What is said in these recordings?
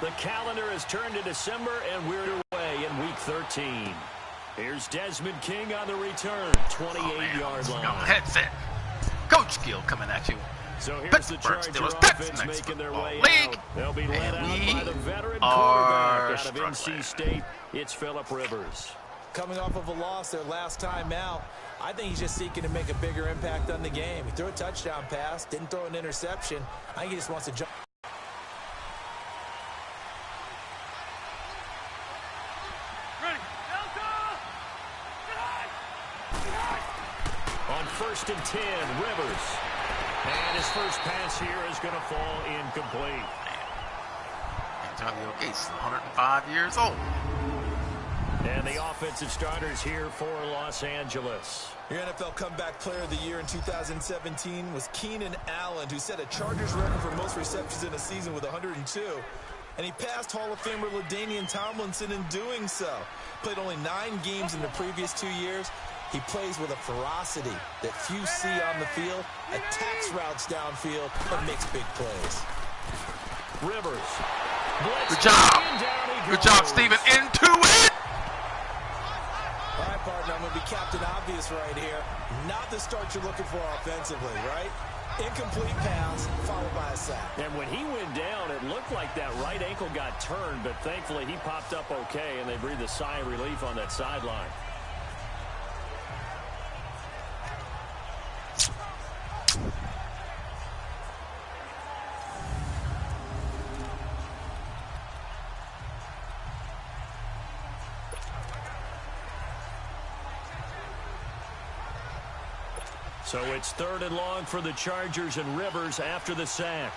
The calendar has turned to December, and we're away in Week 13. Here's Desmond King on the return, 28-yard line. Headset. Coach Gill coming at you. So here's the Charger offense making their way out. They'll be led out by the veteran quarterback out of NC State. It's Phillip Rivers. Coming off of a loss their last time out, I think he's just seeking to make a bigger impact on the game. He threw a touchdown pass, didn't throw an interception. I think he just wants to jump. On 1st and 10, Rivers. And his first pass here is going to fall incomplete. Antonio Gates, 105 years old. And the offensive starters here for Los Angeles. Your NFL Comeback Player of the Year in 2017 was Keenan Allen, who set a Chargers record for most receptions in a season with 102. And he passed Hall of Famer LaDainian Tomlinson in doing so. Played only 9 games in the previous 2 years. He plays with a ferocity that few see on the field, attacks routes downfield, and makes big plays. Rivers. Good job. Good job, Steven. Into it. All right, partner, I'm going to be Captain Obvious right here. Not the start you're looking for offensively, right? Incomplete pass, followed by a sack. And when he went down, it looked like that right ankle got turned, but thankfully he popped up okay, and they breathed a sigh of relief on that sideline. So it's 3rd and long for the Chargers, and Rivers after the sack.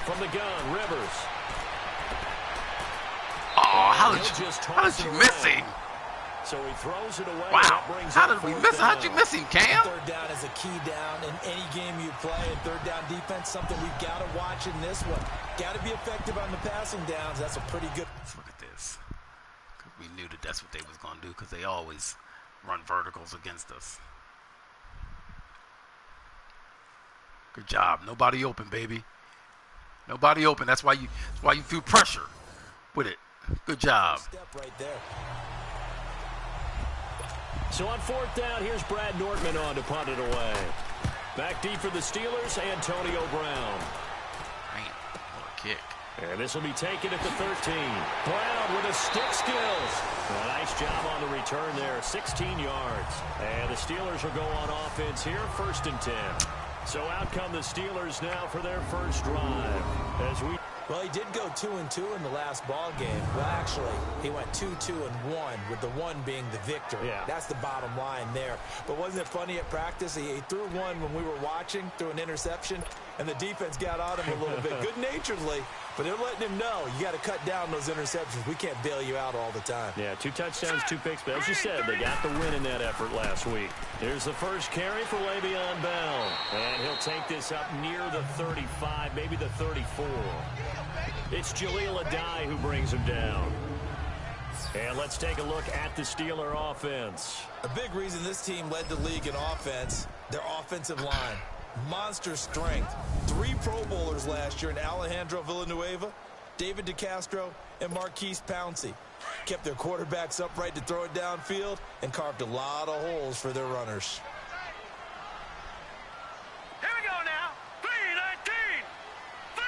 From the gun, Rivers. Oh, how did you miss him? So he throws it away. Wow. How did we miss him? How'd you miss him, Cam? 3rd down is a key down in any game you play. And 3rd down defense, something we've got to watch in this one. Got to be effective on the passing downs. That's a pretty good. Let's look at this. We knew that that's what they was going to do because they always run verticals against us. Good job. Nobody open, baby. Nobody open. That's why you feel pressure with it. Good job. Step right there. So on 4th down, here's Brad Nortman on to punt it away. Back deep for the Steelers, Antonio Brown. Man, what a kick. And this will be taken at the 13. Brown with a stick skills. A nice job on the return there, 16 yards. And the Steelers will go on offense here, 1st and 10. So out come the Steelers now for their first drive. Well, he did go 2-2 in the last ball game. Well, actually, he went 2-2-1, with the 1 being the victory. Yeah. That's the bottom line there. But wasn't it funny at practice? He threw one when we were watching, threw an interception, and the defense got on him a little bit, good-naturedly. But they're letting him know, you got to cut down those interceptions. We can't bail you out all the time. Yeah, 2 touchdowns, 2 picks. But as you said, they got the win in that effort last week. Here's the first carry for Le'Veon Bell. And he'll take this up near the 35, maybe the 34. It's Jaleel Addae who brings him down. And let's take a look at the Steeler offense. A big reason this team led the league in offense, their offensive line. Monster strength. 3 Pro Bowlers last year in Alejandro Villanueva, David DeCastro, and Marquise Pouncey. Kept their quarterbacks upright to throw it downfield and carved a lot of holes for their runners. Here we go now. 3-19. 3-19.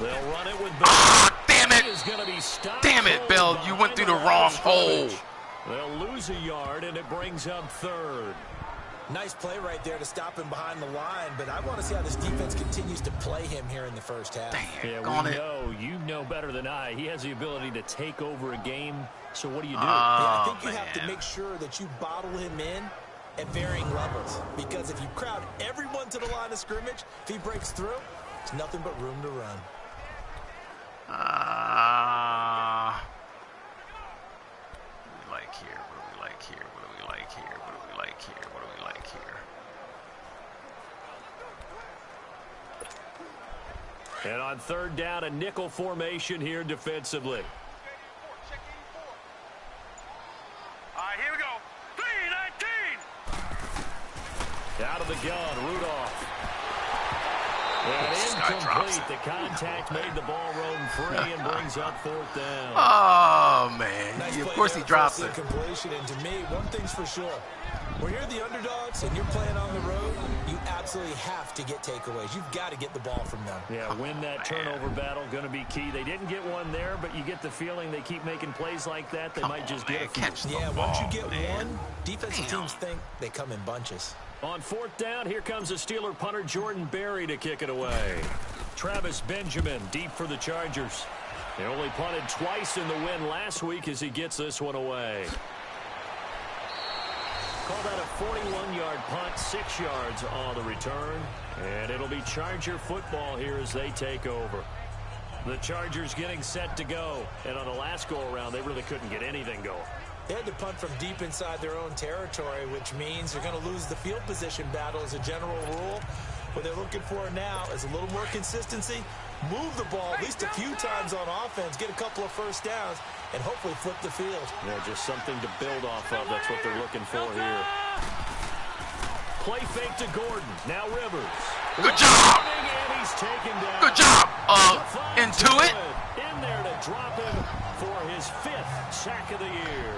They'll run it with Bell. Oh, damn it. He is going to be stopped. Damn it, Bell. You went through the wrong hole. They'll lose a yard, and it brings up 3rd. Nice play right there to stop him behind the line, but I want to see how this defense continues to play him here in the first half. Yeah, you know better than I. He has the ability to take over a game, so what do you do? I think you have to make sure that you bottle him in at varying levels, because if you crowd everyone to the line of scrimmage, if he breaks through, there's nothing but room to run. What do we like here? What do we like here? What do we like here? What do we like here? What do we like here? And on 3rd down, a nickel formation here defensively. All right, here we go. 3-19. the gun, Rudolph. And incomplete. The contact made the ball roam free and brings up 4th down. Oh, man. Nice Of course he drops it. Incompletion. And to me, one thing's for sure. When you're the underdogs and you're playing on the road, you absolutely have to get takeaways. You've got to get the ball from them. Yeah, win that turnover battle, going to be key. They didn't get one there, but you get the feeling they keep making plays like that. They might just get a few. Yeah, once you get one, defensive teams think they come in bunches. On 4th down, here comes a Steeler punter, Jordan Berry, to kick it away. Travis Benjamin deep for the Chargers. They only punted twice in the win last week as he gets this one away. Call that a 41-yard punt, 6 yards on the return. And it'll be Charger football here as they take over. The Chargers getting set to go. And on the last go-around, they really couldn't get anything going. They had to punt from deep inside their own territory, which means they're going to lose the field position battle as a general rule. What they're looking for now is a little more consistency, move the ball at least a few times on offense, get a couple of first downs, and hopefully flip the field. Yeah, just something to build off of. That's what they're looking for here. Play fake to Gordon. Now Rivers. Good job. And he's taken down. Good job. Into it. In there to drop him for his 5th sack of the year.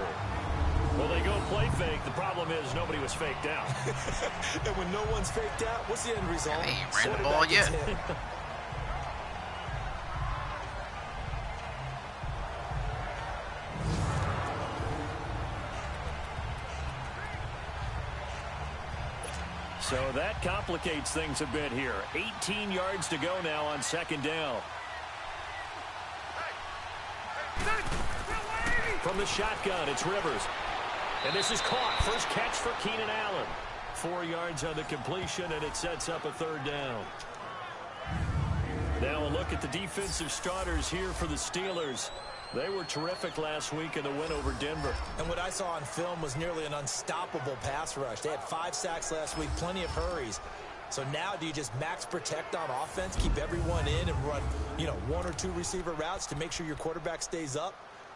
Well, they go play fake. The problem is nobody was faked out. And when no one's faked out, what's the end result? They ain't ran the ball yet. So that complicates things a bit here. 18 yards to go now on 2nd down. From the shotgun, it's Rivers. And this is caught. First catch for Keenan Allen. 4 yards on the completion, and it sets up a 3rd down. Now a look at the defensive starters here for the Steelers. They were terrific last week in the win over Denver. And what I saw on film was nearly an unstoppable pass rush. They had 5 sacks last week, plenty of hurries. So now do you just max protect on offense, keep everyone in and run, 1 or 2 receiver routes to make sure your quarterback stays up?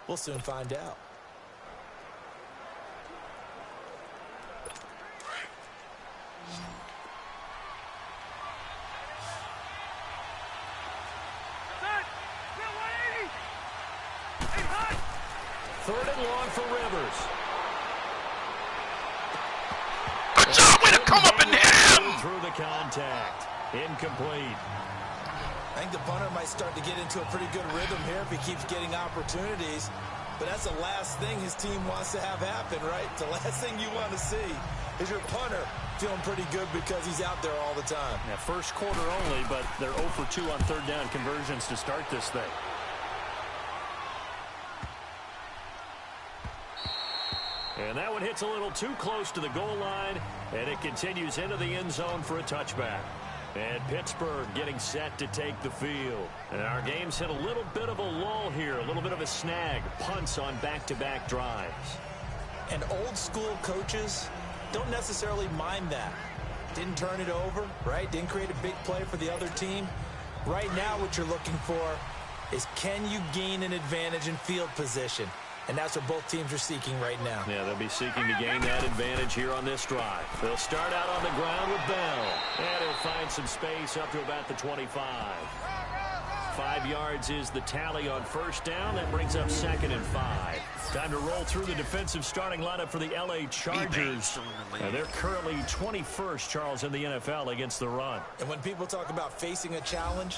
We'll soon find out. Third and long for Rivers. Good job. Way to come up and hit him. Through the contact. Incomplete. I think the punter might start to get into a pretty good rhythm here if he keeps getting opportunities. But that's the last thing his team wants to have happen, right? The last thing you want to see is your punter feeling pretty good because he's out there all the time. Yeah, first quarter only, but they're 0 for 2 on 3rd down conversions to start this thing. And that one hits a little too close to the goal line, and it continues into the end zone for a touchback. And Pittsburgh getting set to take the field. And our game's hit a little bit of a lull here, a little bit of a snag. Punts on back-to-back drives. And old-school coaches don't necessarily mind that. Didn't turn it over, right? Didn't create a big play for the other team. Right now what you're looking for is can you gain an advantage in field position? And that's what both teams are seeking right now. Yeah, they'll be seeking to gain that advantage here on this drive. They'll start out on the ground with Bell. And he'll find some space up to about the 25. 5 yards is the tally on 1st down. That brings up 2nd and 5. Time to roll through the defensive starting lineup for the L.A. Chargers. And they're currently 21st, Charles, in the NFL against the run. And when people talk about facing a challenge,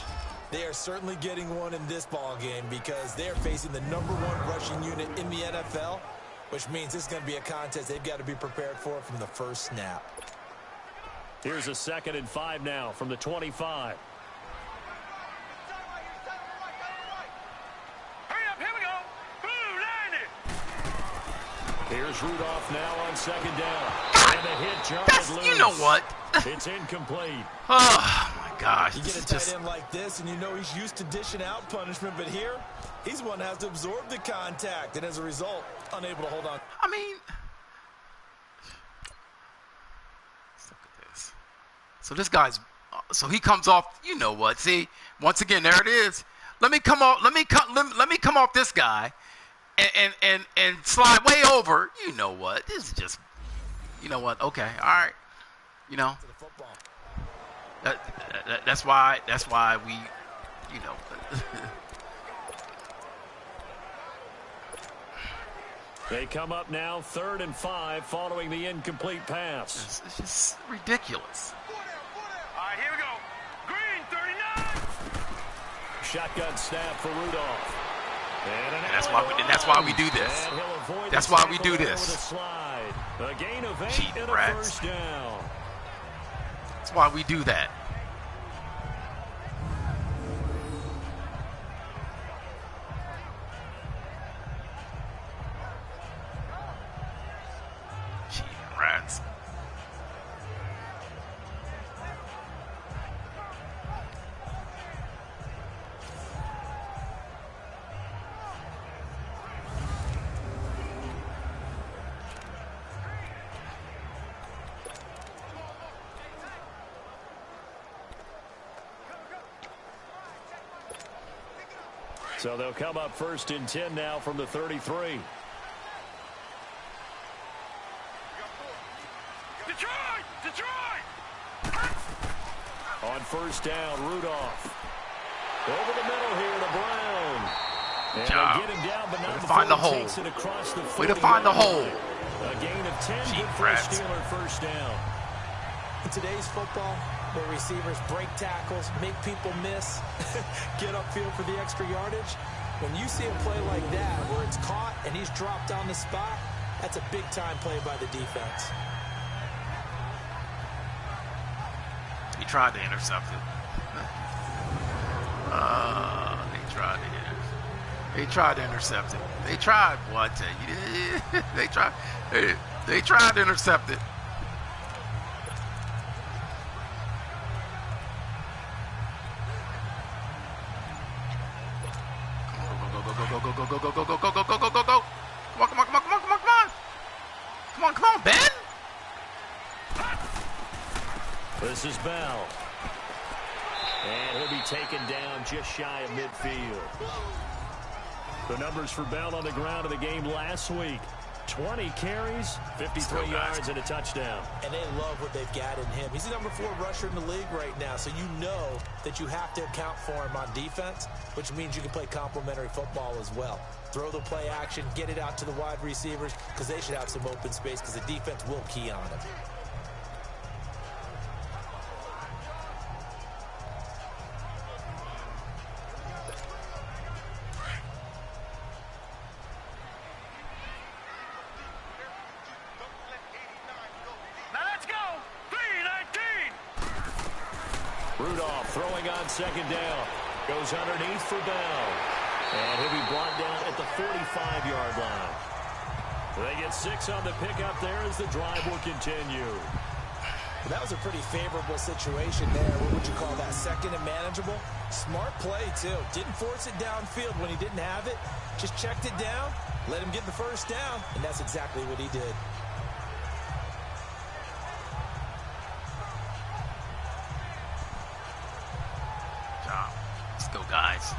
they are certainly getting one in this ball game because they're facing the #1 rushing unit in the NFL, which means this is going to be a contest they've got to be prepared for from the first snap. Here's a 2nd and 5 now from the 25. Hurry up, here we go. Blue line it. Here's Rudolph now on 2nd down. And the hit jarred loose. You know what? It's incomplete. Oh, my gosh. You get a tight end like this, and you know he's used to dishing out punishment, but here, he's one that has to absorb the contact, and as a result, unable to hold on. I mean, let's look at this. So this guy's, so he comes off, you know what? See, once again, there it is. Let me come off this guy and slide way over. You know what? This is just, you know what? Okay, all right. You know, To the football. that's why we, you know. They come up now 3rd and 5 following the incomplete pass. It's just ridiculous. All right, here we go. Green, 39. Shotgun snap for Rudolph. And that's why we do this. That's why we do this. A gain of 8 Cheating and a rats. first down. That's why we do that. Cheating rats. So they'll come up 1st and 10 now from the 33. Detroit! On 1st down, Rudolph. Over the middle here to Brown. And job. they get him down, but not Way to before find the he hole. takes it across the Way to find the 40-yard hole. line. A gain of 10, Cheap good for a rats. Steeler first down. In today's football, where receivers break tackles, make people miss, get upfield for the extra yardage, when you see a play like that where it's caught and he's dropped on the spot, that's a big-time play by the defense. He tried to intercept it. They tried to intercept it. They tried what? They tried. They tried to intercept it. Go. Come on, Ben. This is Bell. And he'll be taken down just shy of midfield. The numbers for Bell on the ground of the game last week. 20 carries, 53 yards, and a touchdown. And they love what they've got in him. He's the number 4 rusher in the league right now, so you know that you have to account for him on defense, which means you can play complementary football as well. Throw the play action, get it out to the wide receivers, because they should have some open space, because the defense will key on him. Now let's go. 3-19. Rudolph throwing on 2nd down. Goes underneath for Bell. And he'll be brought down at the 45-yard line. They get 6 on the pickup there as the drive will continue. Well, that was a pretty favorable situation there. What would you call that? 2nd and manageable? Smart play, too. Didn't force it downfield when he didn't have it. Just checked it down, let him get the first down, and that's exactly what he did. Job. Let's go, guys.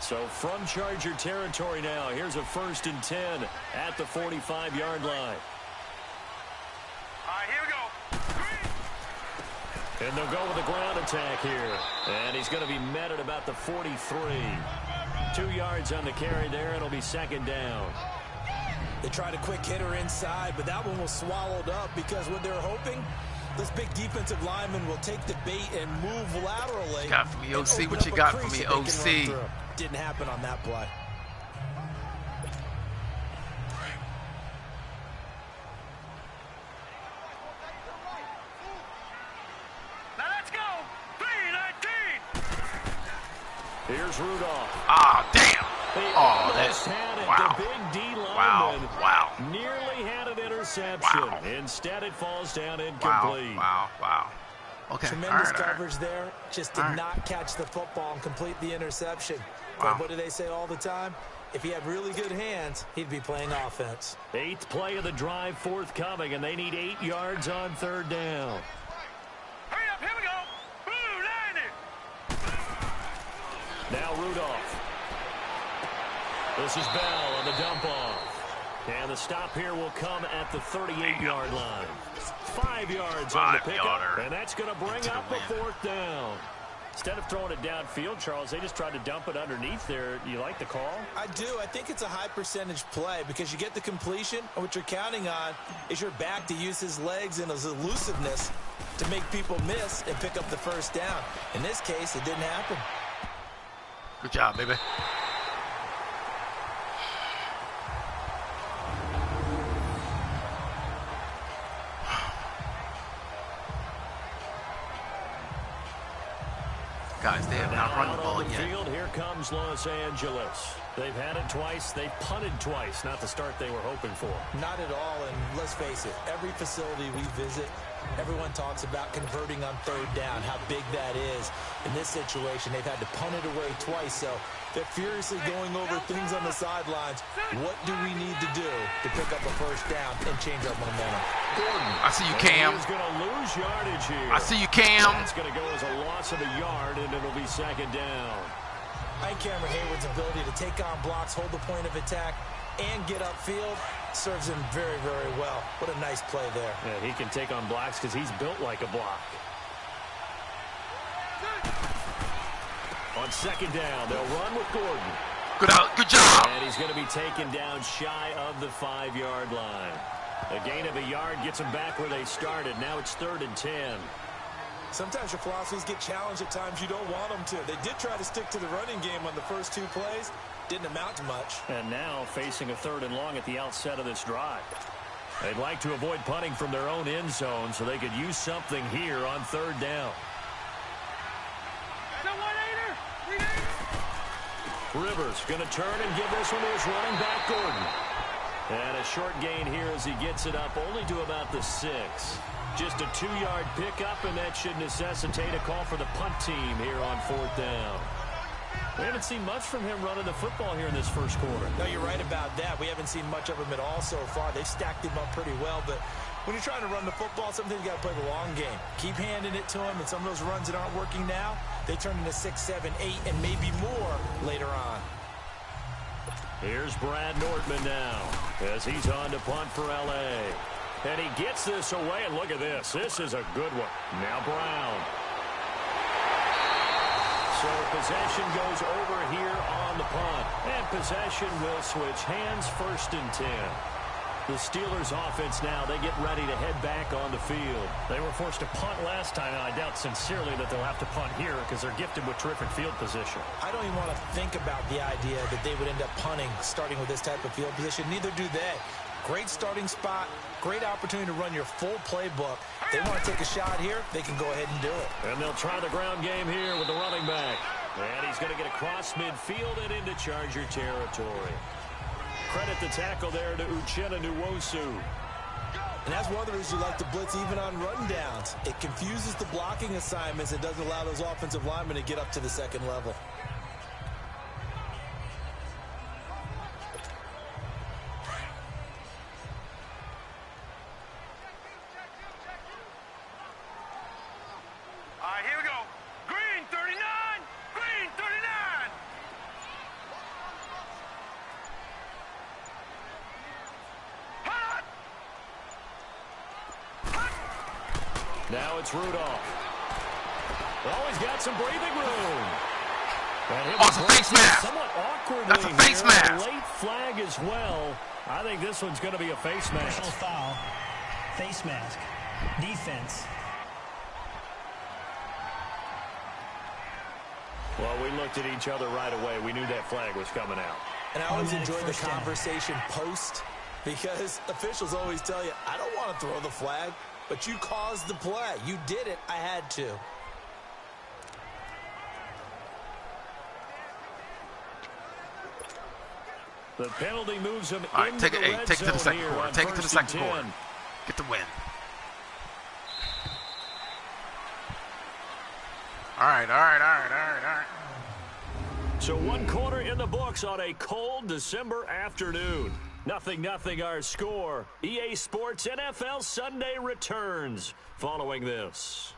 So from Charger territory now, here's a 1st and 10 at the 45-yard line. All right, here we go. And they'll go with a ground attack here. And he's going to be met at about the 43. 2 yards on the carry there, and it'll be 2nd down. They tried a quick hitter inside, but that one was swallowed up because what they were hoping, this big defensive lineman will take the bait and move laterally. Got for me, and OC. open What you up a got for crease me, that they can OC? run through. Didn't happen on that play. Now let's go. 3-19. Here's Rudolph. Ah, damn. They Oh, almost that's had it. wow. The big D Wow. lineman Wow. nearly had an interception. Wow. Instead, it falls down Wow. incomplete. Wow. Okay. Tremendous all right. coverage there. Just did All right. not catch the football and complete the interception. Wow. But what do they say all the time? If he had really good hands, he'd be playing offense. 8th play of the drive forthcoming, and they need 8 yards on 3rd down. Hurry up, here we go. Blue line it. Now Rudolph. This is Bell on the dump off. And the stop here will come at the 38-yard line. 5 yards on the pickup, and that's going to bring up a 4th down. Instead of throwing it downfield, Charles, they just tried to dump it underneath there. Do you like the call? I do. I think it's a high percentage play because you get the completion, and what you're counting on is your back to use his legs and his elusiveness to make people miss and pick up the 1st down. In this case, it didn't happen. Good job, baby. Guys, they have not run the ball yet. Field, here comes Los Angeles. They've had it twice. They've punted twice. Not the start they were hoping for. Not at all, and let's face it, every facility we visit, everyone talks about converting on 3rd down, how big that is. In this situation, they've had to punt it away twice, so they're furiously going over things on the sidelines. What do we need to do to pick up a 1st down and change our momentum? Gordon. I see you, Cam. He's going to lose yardage here. I see you, Cam. It's going to go as a loss of a yard, and it'll be 2nd down. I think Cameron Hayward's ability to take on blocks, hold the point of attack, and get upfield serves him very, very well. What a nice play there. Yeah, he can take on blocks because he's built like a block. On 2nd down, they'll run with Gordon. Good job. And he's going to be taken down shy of the 5-yard line. A gain of a yard gets them back where they started. Now it's 3rd and 10. Sometimes your philosophies get challenged at times you don't want them to. They did try to stick to the running game on the first 2 plays. Didn't amount to much. And now facing a 3rd and long at the outset of this drive. They'd like to avoid punting from their own end zone so they could use something here on 3rd down. Rivers going to turn and give this one to his running back, Gordon. And a short gain here as he gets it up only to about the 6. Just a 2-yard pickup, and that should necessitate a call for the punt team here on 4th down. We haven't seen much from him running the football here in this first quarter. No, you're right about that. We haven't seen much of him at all so far. They've stacked him up pretty well, but when you're trying to run the football, sometimes you got to play the long game. Keep handing it to him, and some of those runs that aren't working now, they turn into 6, 7, 8, and maybe more later on. Here's Brad Nortman now as he's on to punt for L.A. And he gets this away, and look at this. This is a good one. Now Brown. So possession goes over here on the punt. And possession will switch hands, 1st and 10. The Steelers offense now, they get ready to head back on the field. They were forced to punt last time, and I doubt sincerely that they'll have to punt here because they're gifted with terrific field position. I don't even want to think about the idea that they would end up punting starting with this type of field position. Neither do they. Great starting spot, great opportunity to run your full playbook. They want to take a shot here, they can go ahead and do it. And they'll try the ground game here with the running back. And he's going to get across midfield and into Charger territory. Credit the tackle there to Uchenna Nwosu. And that's one of the reasons you like to blitz even on run downs. It confuses the blocking assignments. It doesn't allow those offensive linemen to get up to the 2nd level. All right, here we go. Green 39. Green 39. Hot. Now it's Rudolph. Oh, he's got some breathing room. Oh, it's a face mask. Somewhat awkwardly. That's a face mask. A late flag as well. I think this one's going to be a face mask. Personal foul. Face mask. Defense. Well, we looked at each other right away. We knew that flag was coming out. And I always Automatic enjoy the first down. conversation post because officials always tell you, I don't want to throw the flag, but you caused the play. You did it. I had to. The penalty moves him All right, into take the it, red take it to the zone 2nd here quarter. on Take it to the 1st and 2nd quarter. 10. Get the win. All right. So one quarter in the books on a cold December afternoon. 0-0 our score. EA Sports NFL Sunday returns following this.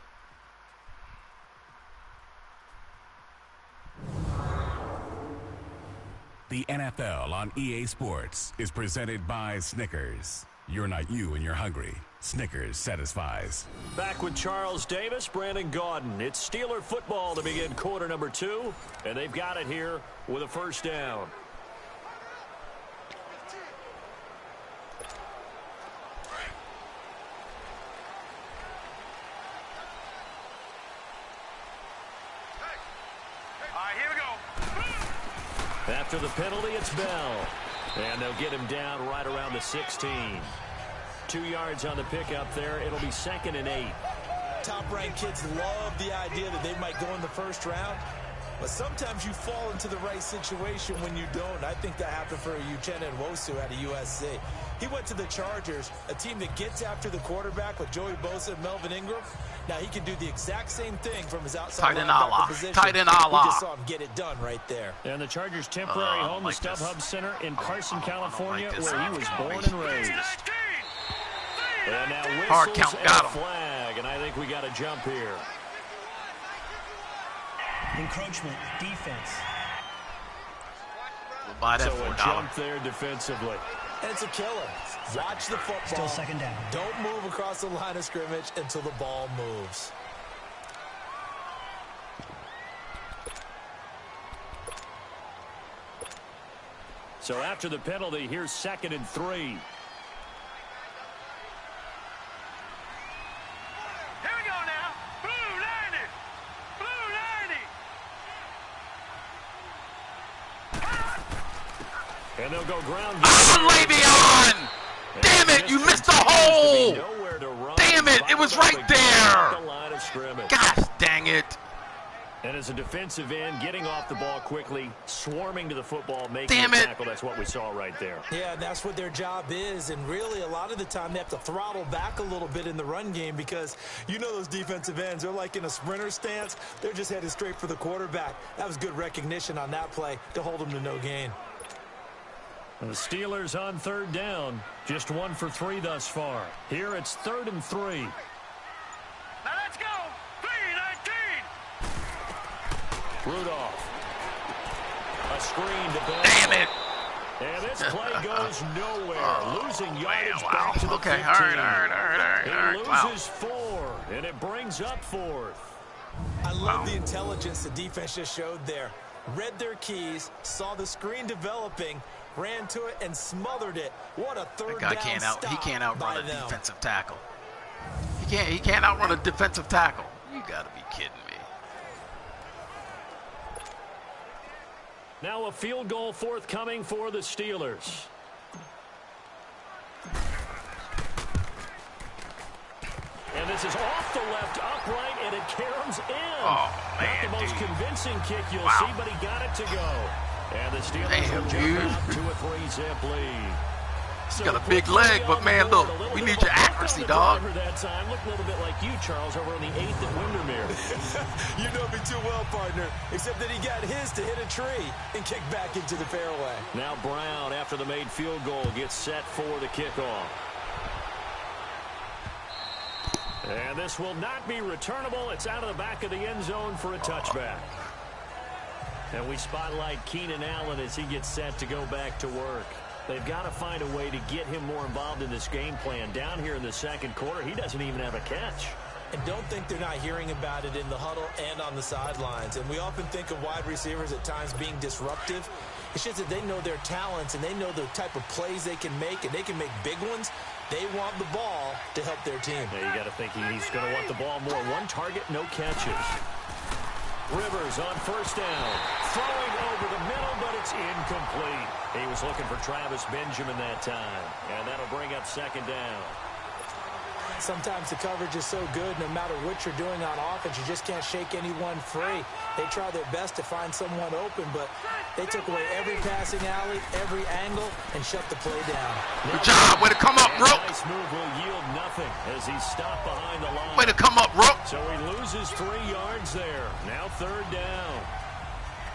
The NFL on EA Sports is presented by Snickers. You're not you and you're hungry. Snickers satisfies. Back with Charles Davis, Brandon Gaudin. It's Steeler football to begin quarter number 2, and they've got it here with a first down. After the penalty, it's Bell. And they'll get him down right around the 16. 2 yards on the pickup there. It'll be 2nd and 8. Top-ranked kids love the idea that they might go in the first round. But sometimes you fall into the right situation when you don't. I think that happened for Uchenna Nwosu out of USC. He went to the Chargers, a team that gets after the quarterback with Joey Bosa and Melvin Ingram. Now he can do the exact same thing from his outside linebacker position. Tight end a la. We just saw him get it done right there. And the Chargers' temporary home, the StubHub Center in Carson, California, where he was born and raised. And now hard count, got him. Flag, and I think we got a jump here. Encroachment, defense. We'll buy that so $4. A jump there defensively. And it's a killer. Watch the football. Still 2nd down. Don't move across the line of scrimmage until the ball moves. So after the penalty, here's 2nd and 3. And they'll go ground. Le'Veon! Damn it, you missed the hole! Damn it, it was right there! Gosh dang it. And as a defensive end, getting off the ball quickly, swarming to the football, making Damn a it. tackle. That's what we saw right there. Yeah, that's what their job is. And really, a lot of the time, they have to throttle back a little bit in the run game because you know those defensive ends, they're like in a sprinter stance. They're just headed straight for the quarterback. That was good recognition on that play to hold them to no gain. And the Steelers on 3rd down. Just 1 for 3 thus far. Here it's 3rd and 3. Now let's go. 3-19. Rudolph. A screen to Bell. Damn it. And this play goes nowhere. Losing yardage back to the 15. Okay, all right. It loses 4, and it brings up 4th. I love the intelligence the defense just showed there. Read their keys, saw the screen developing, ran to it and smothered it. What a third down stop. He can't outrun a defensive tackle. He can't outrun a defensive tackle. You gotta be kidding me. Now a field goal forthcoming for the Steelers. And this is off the left, upright, and it caroms in. Oh, man, not the most convincing kick you'll see, but he got it to go. And the Steelers will jump out to a 3-zip lead. He's got a big leg, but man, look, we need your accuracy, dog. That time looked a little bit like you, Charles, over on the 8th at Windermere. You know me too well, partner, except that he got his to hit a tree and kick back into the fairway. Now Brown, after the made field goal, gets set for the kickoff. And this will not be returnable. It's out of the back of the end zone for a touchback. And we spotlight Keenan Allen as he gets set to go back to work. They've got to find a way to get him more involved in this game plan. Down here in the 2nd quarter, he doesn't even have a catch. And don't think they're not hearing about it in the huddle and on the sidelines. And we often think of wide receivers at times being disruptive. It's just that they know their talents and they know the type of plays they can make, and they can make big ones. They want the ball to help their team. Yeah, you got to think he's going to want the ball more. 1 target, no catches. Rivers on 1st down. Throwing over the middle, but it's incomplete. He was looking for Travis Benjamin that time. And that'll bring up 2nd down. Sometimes the coverage is so good, no matter what you're doing on offense, you just can't shake anyone free. They try their best to find someone open, but they took away every passing alley, every angle, and shut the play down. Good job. Way to come up, Rook. Nice move will yield nothing as he's stopped behind the line. Way to come up, Rook. So he loses 3 yards there. Now 3rd down.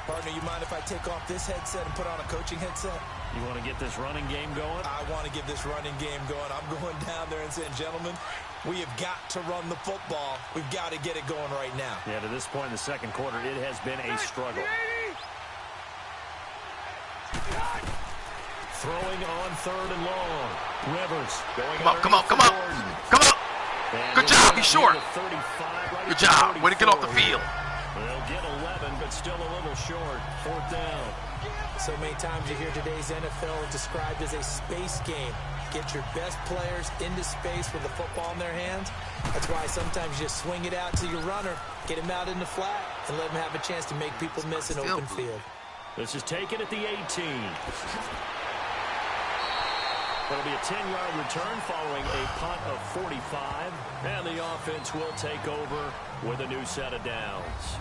Partner, you mind if I take off this headset and put on a coaching headset? You want to get this running game going? I want to get this running game going. I'm going down there and saying, gentlemen, we have got to run the football. We've got to get it going right now. Yeah, to this point in the second quarter, it has been a struggle. Throwing on third and long. Rivers going Come on. Good job. He's short. Good job. Way to get off the field. They'll get 11, but still a little short. Fourth down. So many times you hear today's NFL described as a space game. Get your best players into space with the football in their hands. That's why sometimes you just swing it out to your runner, get him out in the flat, and let him have a chance to make people miss an open field. This is taken at the 18. It'll be a 10-yard return following a punt of 45. And the offense will take over with a new set of downs.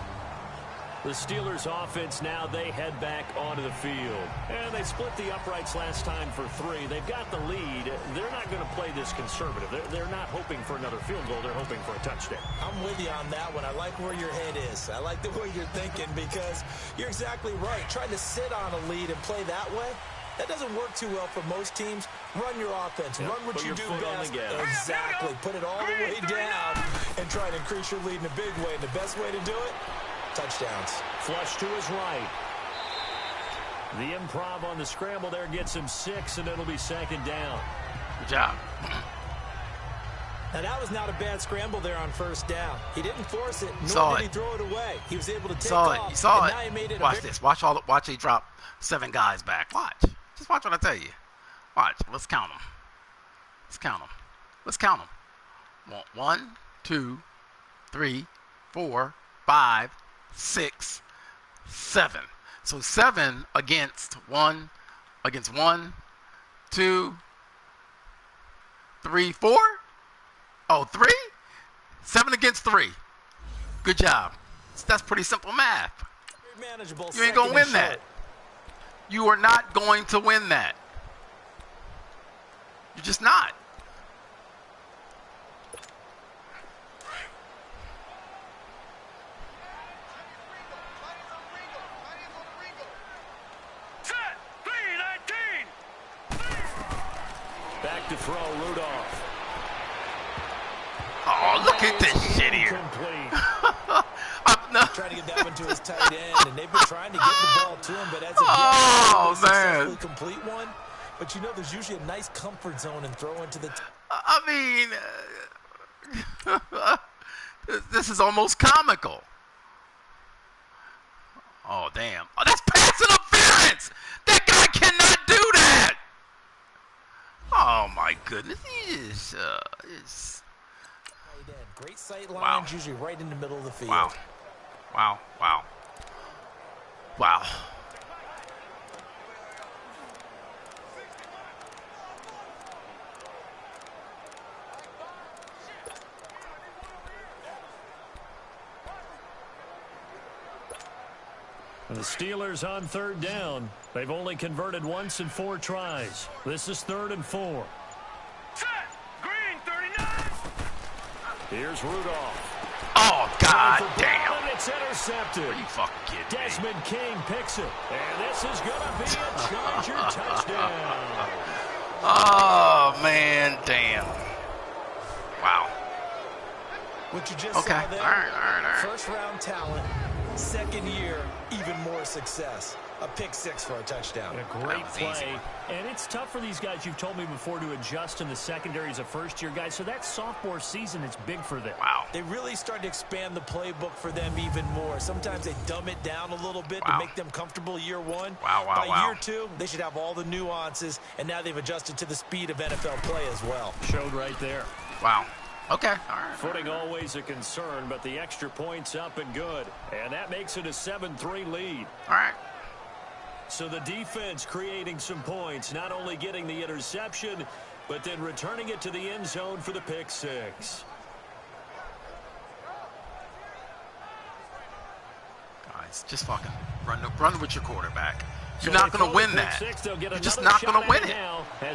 The Steelers offense now, they head back onto the field. And they split the uprights last time for 3. They've got the lead. They're not going to play this conservative. They're not hoping for another field goal. They're hoping for a touchdown. I'm with you on that one. I like where your head is. I like the way you're thinking because you're exactly right. Trying to sit on a lead and play that way, that doesn't work too well for most teams. Run your offense. Run what you do best. Exactly. Put it all the way down and try to increase your lead in a big way. And the best way to do it, touchdowns. Flush to his right. The improv on the scramble there gets him 6, and it'll be second down. Good job. Now, that was not a bad scramble there on first down. He didn't force it, nor did he throw it away. He was able to take off. You saw it. Now he made it. Watch this. Watch he drop 7 guys back. Watch. Just watch what I tell you. Watch. Let's count them. Let's count them. 1, 2, 3, 4, 5, 6, 7. So 7 against 1, 2, 3, 4. Oh, 3? 7 against 3. Good job. That's pretty simple math. Manageable. You ain't going to win that. You are not going to win that. You're just not. Back to throw, Rudolph. Oh, look at this shit here. Trying to get that one to his tight end, and they've been trying to get the ball to him, but as of yet, successfully complete one. But you know, there's usually a nice comfort zone in throwing to the. I mean, this is almost comical. Oh damn! Oh, that's pass interference. That guy cannot do that. Oh my goodness, he is. Great sight lines, usually right in the middle of the field. Wow. The Steelers on third down. They've only converted once in 4 tries. This is 3rd and 4. Set. Green 39. Here's Rudolph. Oh god damn! And it's intercepted. Are you fucking kidding me? Desmond King picks it, and this is gonna be a Charger touchdown. Oh man, damn! Wow. What you just Okay. saw there, All right. first round talent, second year, even more success. A pick 6 for a touchdown. And a great play. Easy. And it's tough for these guys, you've told me before, to adjust in the secondary as a first-year guy. So that sophomore season is big for them. Wow. They really started to expand the playbook for them even more. Sometimes they dumb it down a little bit to make them comfortable year 1. By year 2, they should have all the nuances, and now they've adjusted to the speed of NFL play as well. Showed right there. Wow. Okay. All right. Footing always a concern, but the extra point's up and good. And that makes it a 7-3 lead. All right. So the defense creating some points, not only getting the interception, but then returning it to the end zone for the pick 6. Guys, just fucking run with your quarterback. You're not going to win that. You're just not going to win it.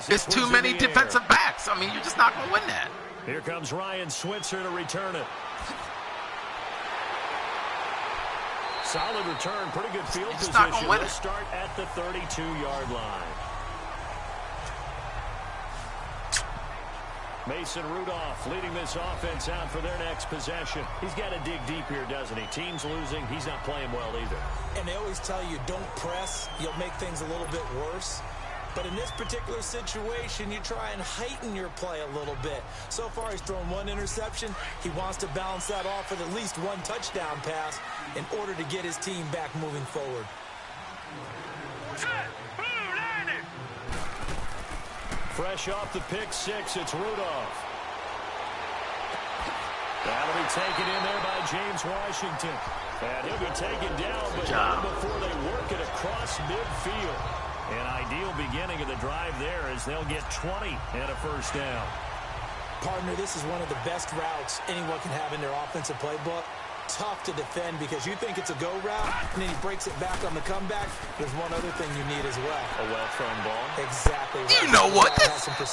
It's too many defensive backs. I mean, you're just not going to win that. Here comes Ryan Switzer to return it. solid return. Pretty good field He's not position. gonna win They'll it. start at the 32-yard line. Mason Rudolph leading this offense out for their next possession. He's got to dig deep here, doesn't he? Team's losing. He's not playing well either. And they always tell you, don't press. You'll make things a little bit worse. But in this particular situation, you try and heighten your play a little bit. So far, he's thrown one interception. He wants to balance that off with at least one touchdown pass in order to get his team back moving forward. Set. Blue line it. Fresh off the pick six, it's Rudolph. That'll be taken in there by James Washington. And he'll be taken down, but not before they work it across midfield. An ideal beginning of the drive there as they'll get 20 and a first down. Partner, this is one of the best routes anyone can have in their offensive playbook. Tough to defend because you think it's a go route, and then he breaks it back on the comeback. There's one other thing you need as well. A well-thrown ball. Exactly right. You know what?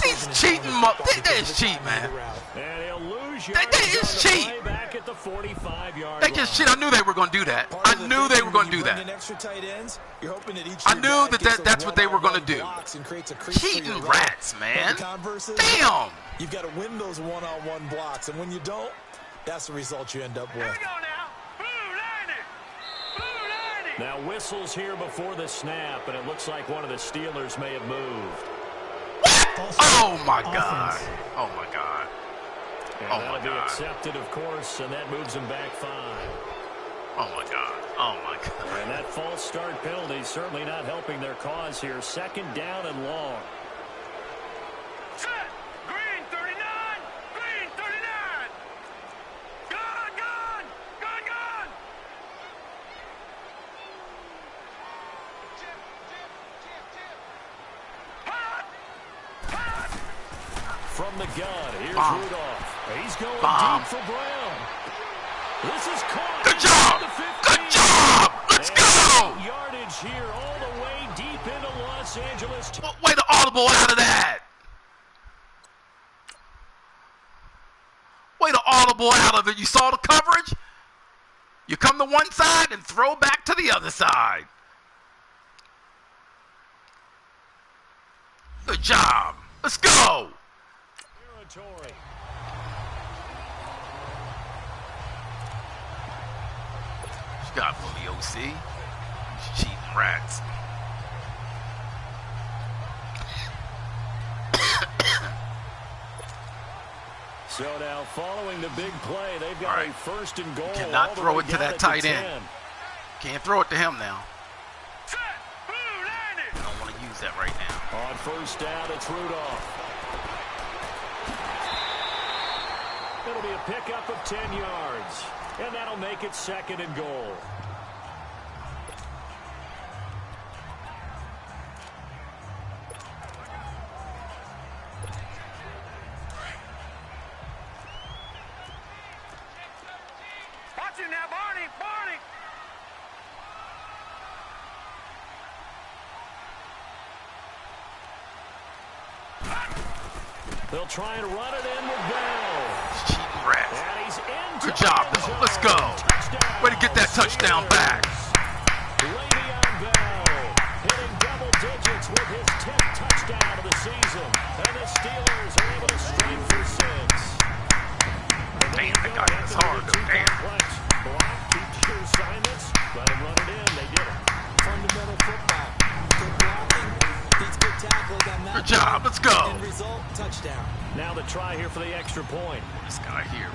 He's cheating. That is cheating, man. And he'll lose That is cheat. Back at the 45-yard That just shit. I knew they were going to do that. I knew they were going to do that. I knew that's what they were going to do. Cheating rats, man. Damn. You've got to win those one-on-one blocks, and when you don't, that's the result you end up with. Here we go now. Blue line it. Blue line it. Now whistles here before the snap, and it looks like one of the Steelers may have moved. Oh, my God. Oh, my God. And that'll be accepted, of course, and that moves him back 5. Oh, my God. Oh, my God. And that false start penalty certainly not helping their cause here. Second down and long. Set. Green 39. Green 39. Gone, gone. Gone, gone. Hot. Hot. From the gun, here's Bomb. Rudolph. He's going Bomb. deep for Brown. This is caught. Good job. Good job. Let's go. Yardage here all the way deep into Los Angeles. Way to audible out of that. Way to audible out of it. You saw the coverage? You come to one side and throw back to the other side. Good job. Let's go. Territory. You got for the OC. These cheating rats. So now following the big play, they've got a first and goal. Cannot throw it to that tight end. Can't throw it to him now. Set. Blue line it. I don't want to use that right now. On first down, it's Rudolph. It'll be a pickup of 10 yards. And that'll make it second and goal. Watch it now, Barney. Barney. They'll try and run it in with Bell. Cheating rats. And he's into Good job, the end though. Let's go. Touchdown. Way to get that touchdown back. Le'Veon Bell hitting double digits with his 10th touchdown of the season. And the Steelers are able to strike for 6. Damn, that guy is hard, though. Damn. Block, keep to your assignments, let him run it in. They did it. Fundamental football. Good blocking. Beats good tackling on that. Good job. Let's go. End result, touchdown. Now the try here for the extra point. This guy here.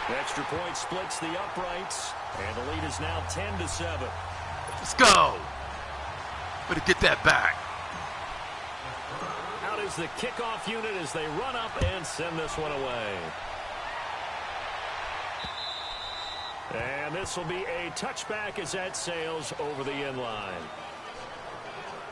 The extra point splits the uprights, and the lead is now 10-7. Let's go. Way to get that back. Out is the kickoff unit as they run up and send this one away. And this will be a touchback as that sails over the end line.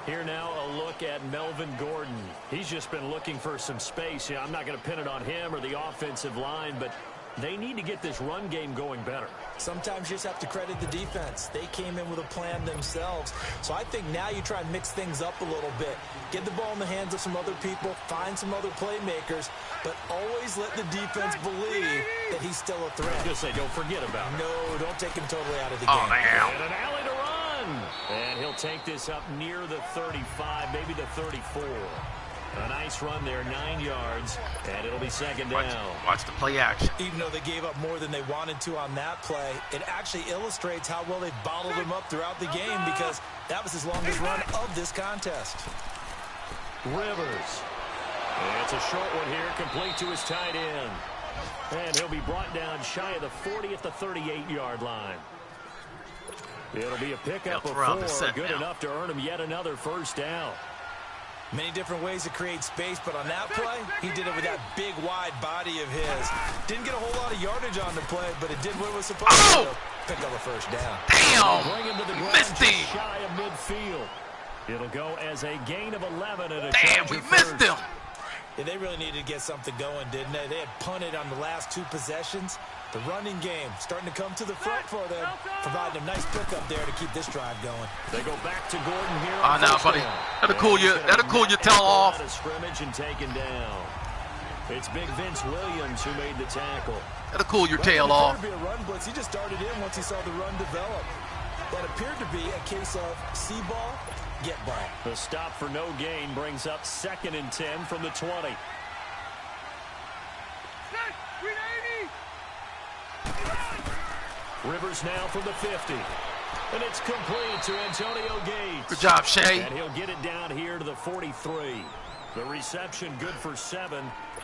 Here now a look at Melvin Gordon. He's just been looking for some space. I'm not going to pin it on him or the offensive line, but They need to get this run game going better. Sometimes you just have to credit the defense. They came in with a plan themselves. So I think now you try and mix things up a little bit. Get the ball in the hands of some other people, find some other playmakers, but always let the defense believe that he's still a threat. Just say, don't forget about him. No, don't take him totally out of the Oh, game. man. And an alley to run. And he'll take this up near the 35, maybe the 34. A nice run there, 9 yards, and it'll be second down. Watch the play action. Even though they gave up more than they wanted to on that play, it actually illustrates how well they've bottled him up throughout the game because that was his longest run of this contest. Rivers. And it's a short one here, complete to his tight end. And he'll be brought down shy of the 40 at the 38-yard line. It'll be a pickup of 4, good enough to earn him yet another first down. Many different ways to create space, but on that play, he did it with that big, wide body of his. Didn't get a whole lot of yardage on the play, but it did what it was supposed to. Pick up a first down. Damn! Bring him to the ground Missed him! just shy of midfield. It'll go as a gain of 11 and a Damn, we missed him! Yeah, they really needed to get something going, didn't they? They had punted on the last 2 possessions. The running game starting to come to the front for them, providing a nice pickup there to keep this drive going. They go back to Gordon here. Oh, no, buddy. That'll cool your tail off. Out of scrimmage and taken down. It's big Vince Williams who made the tackle. That'll cool your tail off. Be a run blitz. He just started in once he saw the run develop. That appeared to be a case of see ball, get ball. The stop for no gain brings up 2nd and 10 from the 20. Rivers now from the 50. And it's complete to Antonio Gates. Good job, Shea. And he'll get it down here to the 43. The reception good for 7.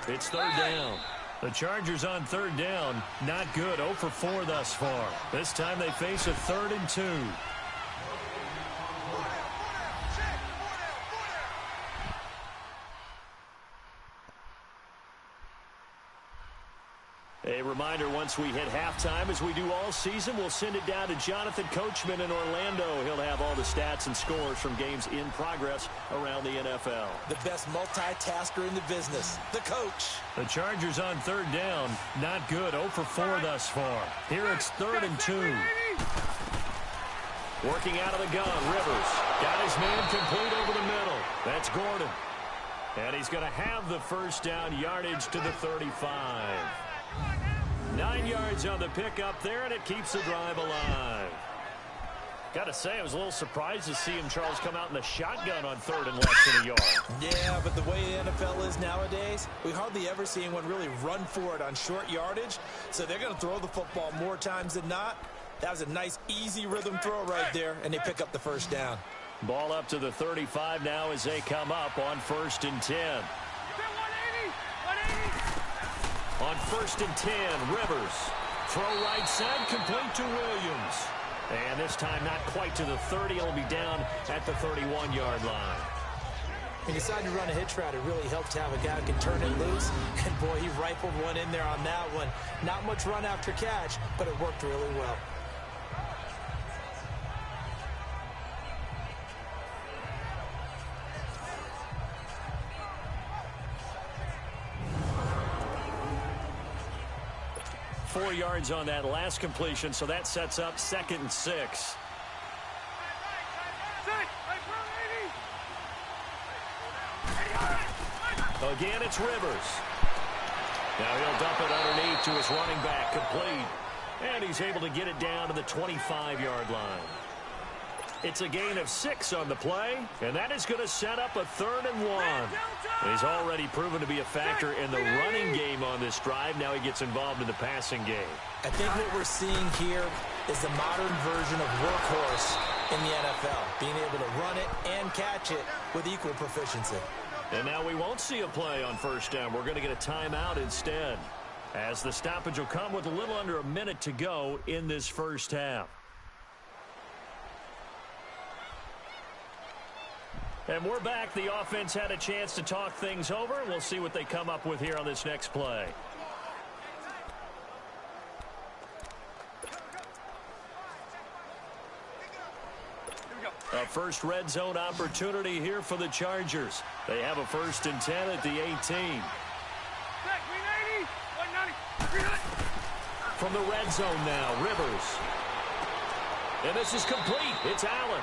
It's 3rd down. The Chargers on 3rd down. Not good. 0 for 4 thus far. This time they face a 3rd and 2. A reminder, once we hit halftime, as we do all season, we'll send it down to Jonathan Coachman in Orlando. He'll have all the stats and scores from games in progress around the NFL. The best multitasker in the business, the coach. The Chargers on 3rd down. Not good. 0 for 4 thus far. Here it's 3rd and 2. Working out of the gun, Rivers. Got his man complete over the middle. That's Gordon. And he's going to have the first down, yardage to the 35. 9 yards on the pickup there, and it keeps the drive alive. Got to say, I was a little surprised to see him, Charles, come out in the shotgun on 3rd and less than a yard. Yeah, but the way the NFL is nowadays, we hardly ever see anyone really run for it on short yardage. So they're going to throw the football more times than not. That was a nice, easy rhythm throw right there, and they pick up the first down. Ball up to the 35 now as they come up on 1st and 10. On 1st and 10, Rivers. Throw right side, complete to Williams. And this time not quite to the 30. It'll be down at the 31-yard line. He decided to run a hitch route. It really helped to have a guy who can turn it loose. And, boy, he rifled one in there on that one. Not much run after catch, but it worked really well. Four yards on that last completion, so that sets up 2nd and 6. Again, it's Rivers. Now he'll dump it underneath to his running back, complete. And he's able to get it down to the 25-yard line. It's a gain of 6 on the play, and that is going to set up a 3rd and 1. He's already proven to be a factor in the running game on this drive. Now he gets involved in the passing game. I think what we're seeing here is the modern version of workhorse in the NFL, being able to run it and catch it with equal proficiency. And now we won't see a play on 1st down. We're going to get a timeout instead, as the stoppage will come with a little under a minute to go in this first half. And we're back. The offense had a chance to talk things over. We'll see what they come up with here on this next play. A first red zone opportunity here for the Chargers. They have a 1st and 10 at the 18. from the red zone now. Rivers. And this is complete. It's Allen.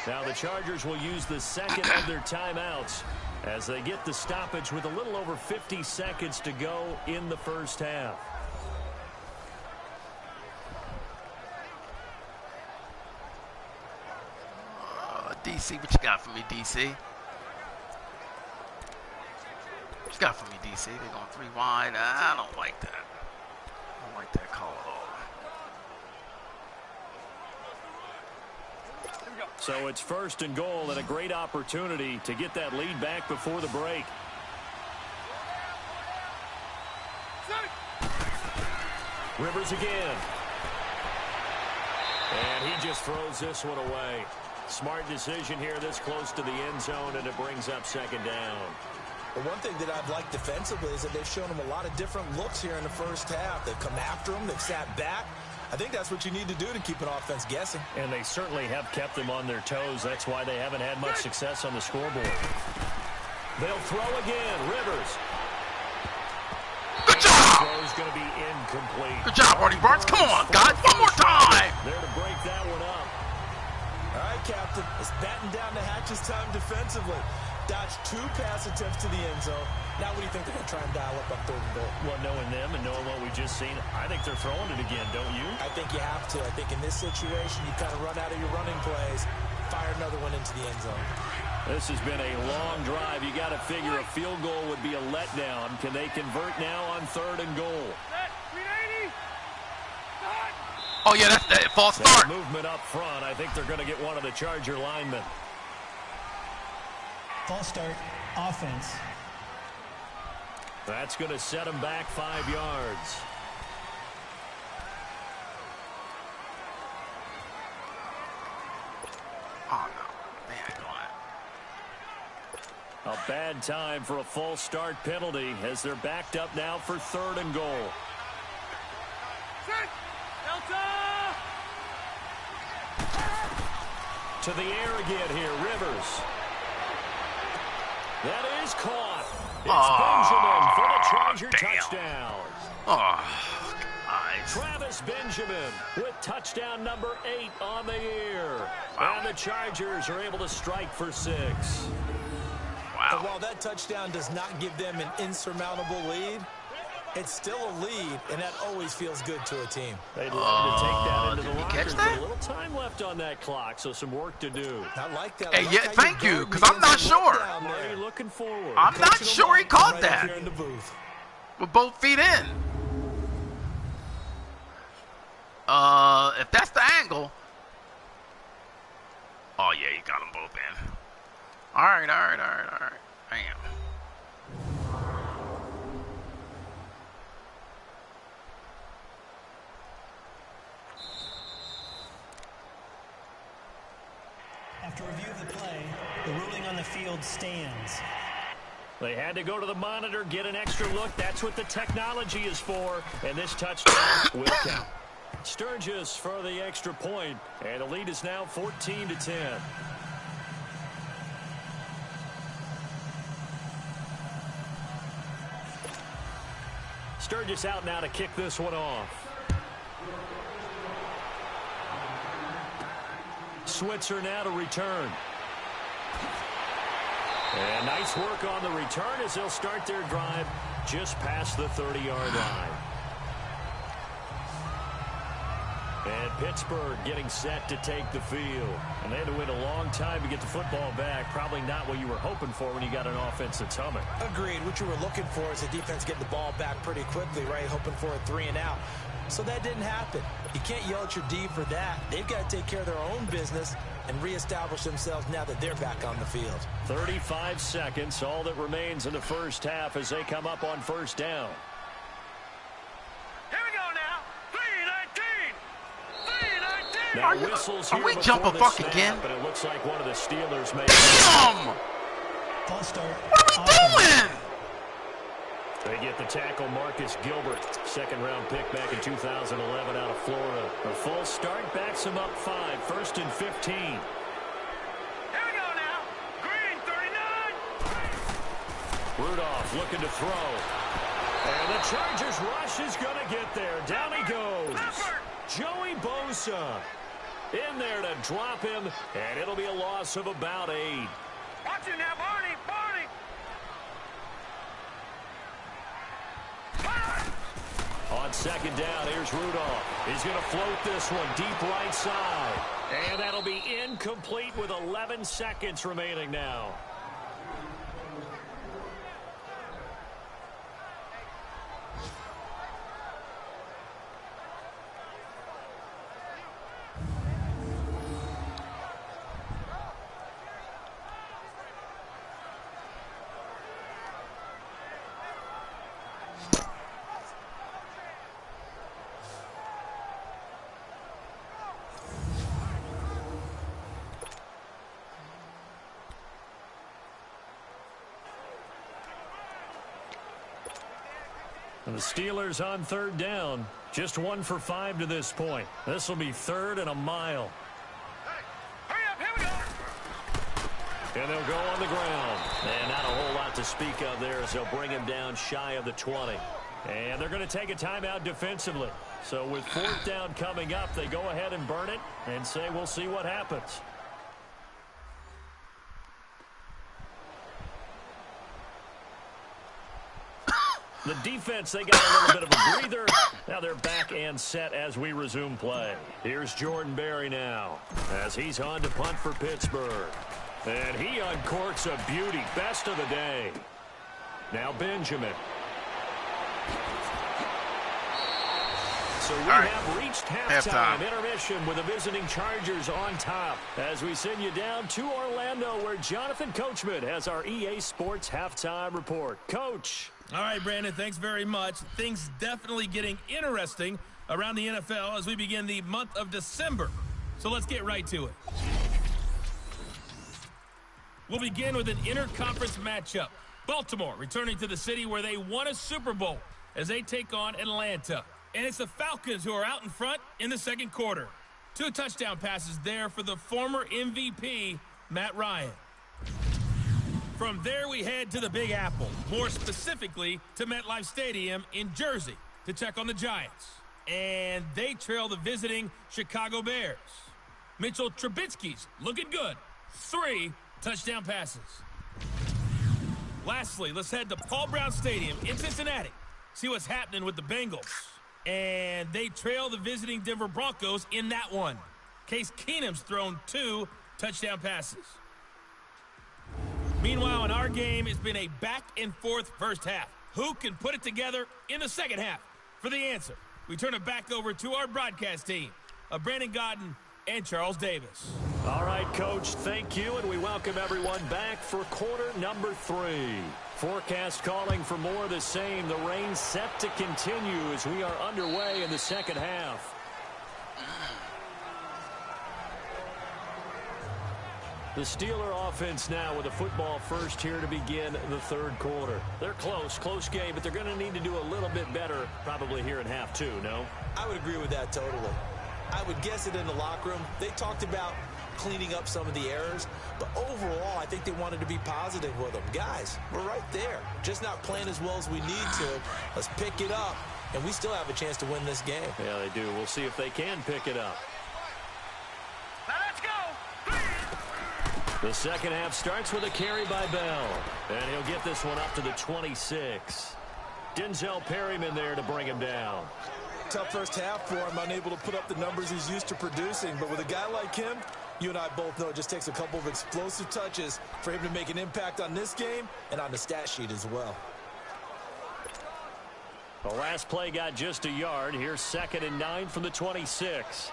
Now the Chargers will use the second of their timeouts as they get the stoppage with a little over 50 seconds to go in the first half. DC, what you got for me, DC? What you got for me, DC? They're going 3 wide. I don't like that. I don't like that call at all. So it's 1st and goal and a great opportunity to get that lead back before the break. Rivers again. And he just throws this one away. Smart decision here this close to the end zone, and it brings up 2nd down. But one thing that I've liked defensively is that they've shown him a lot of different looks here in the first half. They've come after him. They've sat back. I think that's what you need to do to keep an offense guessing. And they certainly have kept them on their toes. That's why they haven't had much success on the scoreboard. They'll throw again. Rivers. Good job! Throw's going to be incomplete. Good job, Artie Burns. Come on, guys. One more time. There to break that one up. All right, Captain. It's batting down the hatches time defensively. Dodged 2 pass attempts to the end zone. Now what do you think they're going to try and dial up on 3rd and goal? Well, knowing them and knowing what we just seen, I think they're throwing it again, don't you? I think you have to. I think in this situation, you kind of run out of your running plays, fire another one into the end zone. This has been a long drive. You got to figure a field goal would be a letdown. Can they convert now on 3rd and goal? Oh, yeah, that's that false start. Movement up front. I think they're going to get one of the Charger linemen. False start, offense. That's going to set them back 5 yards. Oh, no. Man, go on. A bad time for a false start penalty as they're backed up now for 3rd and goal. To the air again here, Rivers. That is caught. It's Benjamin for the Charger touchdown. Oh, guys. Travis Benjamin with touchdown number 8 on the year. Wow. And the Chargers are able to strike for 6. Wow. And while that touchdown does not give them an insurmountable lead, it's still a lead, and that always feels good to a team. They'd love to take that into did the he lockers, catch that? but a little time left on that clock, so some work to do. I like that. Hey, I like yeah, how thank you, guard 'cause me I'm not against the sure. letdown Are there. you looking forward? I'm not Coaching them sure he up caught right that. up here in the booth. With both feet in. If that's the angle. Oh, yeah, you got them both in. All right. Bam. After review of the play, the ruling on the field stands. They had to go to the monitor, get an extra look. That's what the technology is for. And this touchdown will count. Sturgis for the extra point, and the lead is now 14-10. Sturgis out now to kick this one off. Switzer now to return. And nice work on the return as they'll start their drive just past the 30-yard line. And Pittsburgh getting set to take the field. And they had to wait a long time to get the football back. Probably not what you were hoping for when you got an offense that's humming. Agreed. What you were looking for is the defense getting the ball back pretty quickly, right? Hoping for a 3 and out. So that didn't happen. You can't yell at your D for that. They've got to take care of their own business and reestablish themselves now that they're back on the field. 35 seconds, all that remains in the first half as they come up on first down. Here we go now. 3-19. 3-19. Now whistles here Are we before jumping the fuck snap, again? But it looks like one of the Steelers may. Damn! False start, What are we doing? They get the tackle, Marcus Gilbert, second-round pick back in 2011 out of Florida. A false start backs him up 5, 1st and 15. Here we go now. Green 39. Rudolph looking to throw. And the Chargers rush is going to get there. Down he goes. Joey Bosa in there to drop him, and it'll be a loss of about 8. Watch it now, Barney. On second down, here's Rudolph. He's going to float this one deep right side. And that'll be incomplete with 11 seconds remaining now. And the Steelers on third down. Just 1 for 5 to this point. This will be 3rd and a mile. Hurry up, here we go. And they'll go on the ground. And not a whole lot to speak of there as they'll bring him down shy of the 20. And they're going to take a timeout defensively. So with 4th down coming up, they go ahead and burn it and say we'll see what happens. The defense, they got a little bit of a breather. Now they're back and set as we resume play. Here's Jordan Berry now as he's on to punt for Pittsburgh. And he uncorks a beauty. Best of the day. Now Benjamin. So we have reached halftime. Intermission with the visiting Chargers on top as we send you down to Orlando where Jonathan Coachman has our EA Sports halftime report. Coach. All right, Brandon, thanks very much. Things definitely getting interesting around the NFL as we begin the month of December. So let's get right to it. We'll begin with an interconference matchup. Baltimore returning to the city where they won a Super Bowl as they take on Atlanta. And it's the Falcons who are out in front in the second quarter. 2 touchdown passes there for the former MVP, Matt Ryan. From there, we head to the Big Apple, more specifically to MetLife Stadium in Jersey to check on the Giants. And they trail the visiting Chicago Bears. Mitchell Trubisky's looking good. 3 touchdown passes. Lastly, let's head to Paul Brown Stadium in Cincinnati. See what's happening with the Bengals. And they trail the visiting Denver Broncos in that one. Case Keenum's thrown 2 touchdown passes. Meanwhile, in our game, it's been a back-and-forth first half. Who can put it together in the second half? For the answer, we turn it back over to our broadcast team of Brandon Gaudin and Charles Davis. All right, Coach, thank you, and we welcome everyone back for quarter number 3. Forecast calling for more of the same. The rain set to continue as we are underway in the second half. The Steeler offense now with a football first here to begin the third quarter. They're close game, but they're going to need to do a little bit better probably here in half 2, no? I would agree with that totally. I would guess it in the locker room. They talked about cleaning up some of the errors, but overall, I think they wanted to be positive with them. Guys, we're right there. Just not playing as well as we need to. Let's pick it up, and we still have a chance to win this game. Yeah, they do. We'll see if they can pick it up. Now let's go. The second half starts with a carry by Bell, and he'll get this one up to the 26. Denzel Perryman there to bring him down. Tough first half for him, unable to put up the numbers he's used to producing, but with a guy like him, you and I both know it just takes a couple of explosive touches for him to make an impact on this game and on the stat sheet as well. The last play got just a yard. Here's 2nd and 9 from the 26.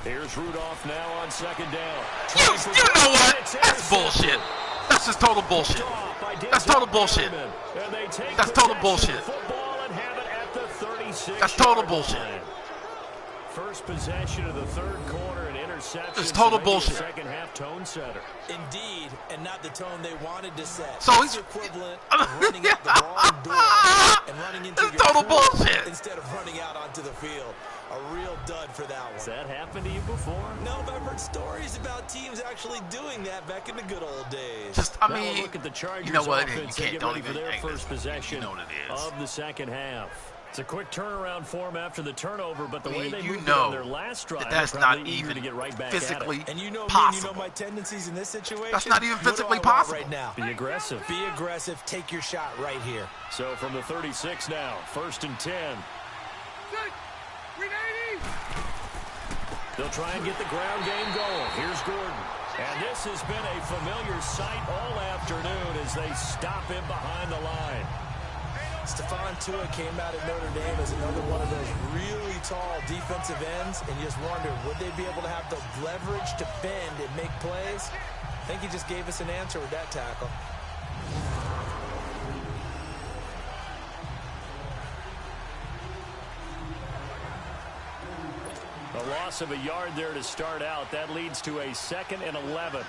Here's Rudolph now on 2nd down. You know what? That's bullshit. That's just total bullshit. That's total bullshit. That's total bullshit. That's total bullshit. First possession of the third quarter, an interception. It's total bullshit. Second half tone setter. Indeed, and not the tone they wanted to set. So it's equivalent of running out the wrong door and running into your total bullshit instead of running out onto the field. A real dud for that one. Has that happened to you before? No, but I've heard heard stories about teams actually doing that back in the good old days. Just, I Now mean, we'll look at the Chargers you know what? offense You and can't, get don't ready for even, their hey, first listen, possession you know what it is. of the second half. It's a quick turnaround for them after the turnover, but the I mean, way they you moved know on their last drive, that's they're not probably eager even to get right back physically at it. And you know possible. me, you know my tendencies in this situation. That's not even physically What do I want possible. right now. Be aggressive. Be aggressive. Take your shot right here. So from the 36 now, 1st and 10. They'll try and get the ground game going. Here's Gordon. And this has been a familiar sight all afternoon as they stop him behind the line. Stephon Tuitt came out of Notre Dame as another one of those really tall defensive ends, and you just wonder, would they be able to have the leverage to bend and make plays? I think he just gave us an answer with that tackle. A loss of a yard there to start out. That leads to a 2nd and 11.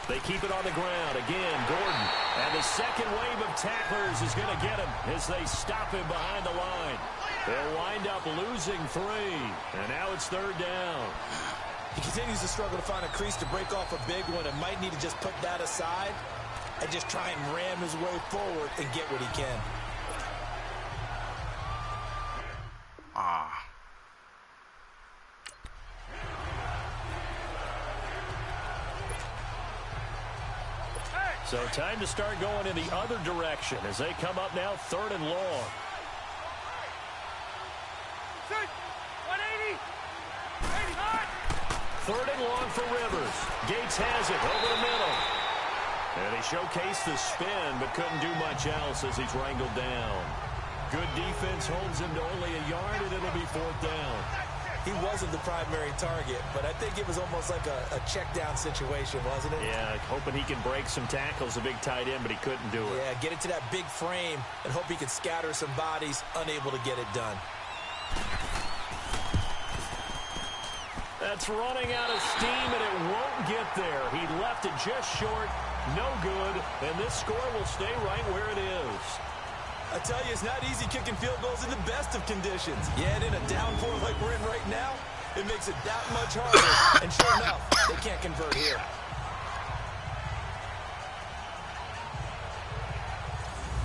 They keep it on the ground. Again, Gordon. And the second wave of tacklers is going to get him as they stop him behind the line. They'll wind up losing 3. And now it's 3rd down. He continues to struggle to find a crease to break off a big one and might need to just put that aside and just try and ram his way forward and get what he can. So time to start going in the other direction as they come up now 3rd and long. 3rd and long for Rivers. Gates has it over the middle. And he showcased the spin, but couldn't do much else as he's wrangled down. Good defense holds him to only a yard, and it'll be 4th down. He wasn't the primary target, but I think it was almost like a check-down situation, wasn't it? Yeah, hoping he can break some tackles, a big tight end, but he couldn't do it. Yeah, get it to that big frame and hope he can scatter some bodies, unable to get it done. That's running out of steam, and it won't get there. He left it just short, no good, and this score will stay right where it is. I tell you, it's not easy kicking field goals in the best of conditions. Yet in a downpour like we're in right now, it makes it that much harder. And sure enough, they can't convert here.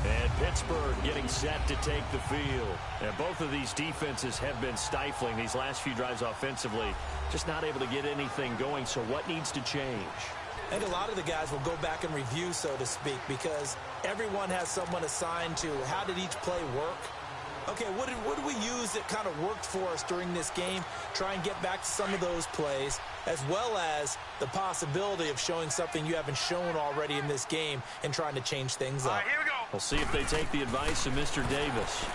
And Pittsburgh getting set to take the field. And both of these defenses have been stifling these last few drives offensively. Just not able to get anything going, so what needs to change? And a lot of the guys will go back and review, so to speak, because everyone has someone assigned to how did each play work. Okay, what did we use that kind of worked for us during this game? Try and get back to some of those plays, as well as the possibility of showing something you haven't shown already in this game and trying to change things up. All right, here we go. We'll see if they take the advice of Mr. Davis.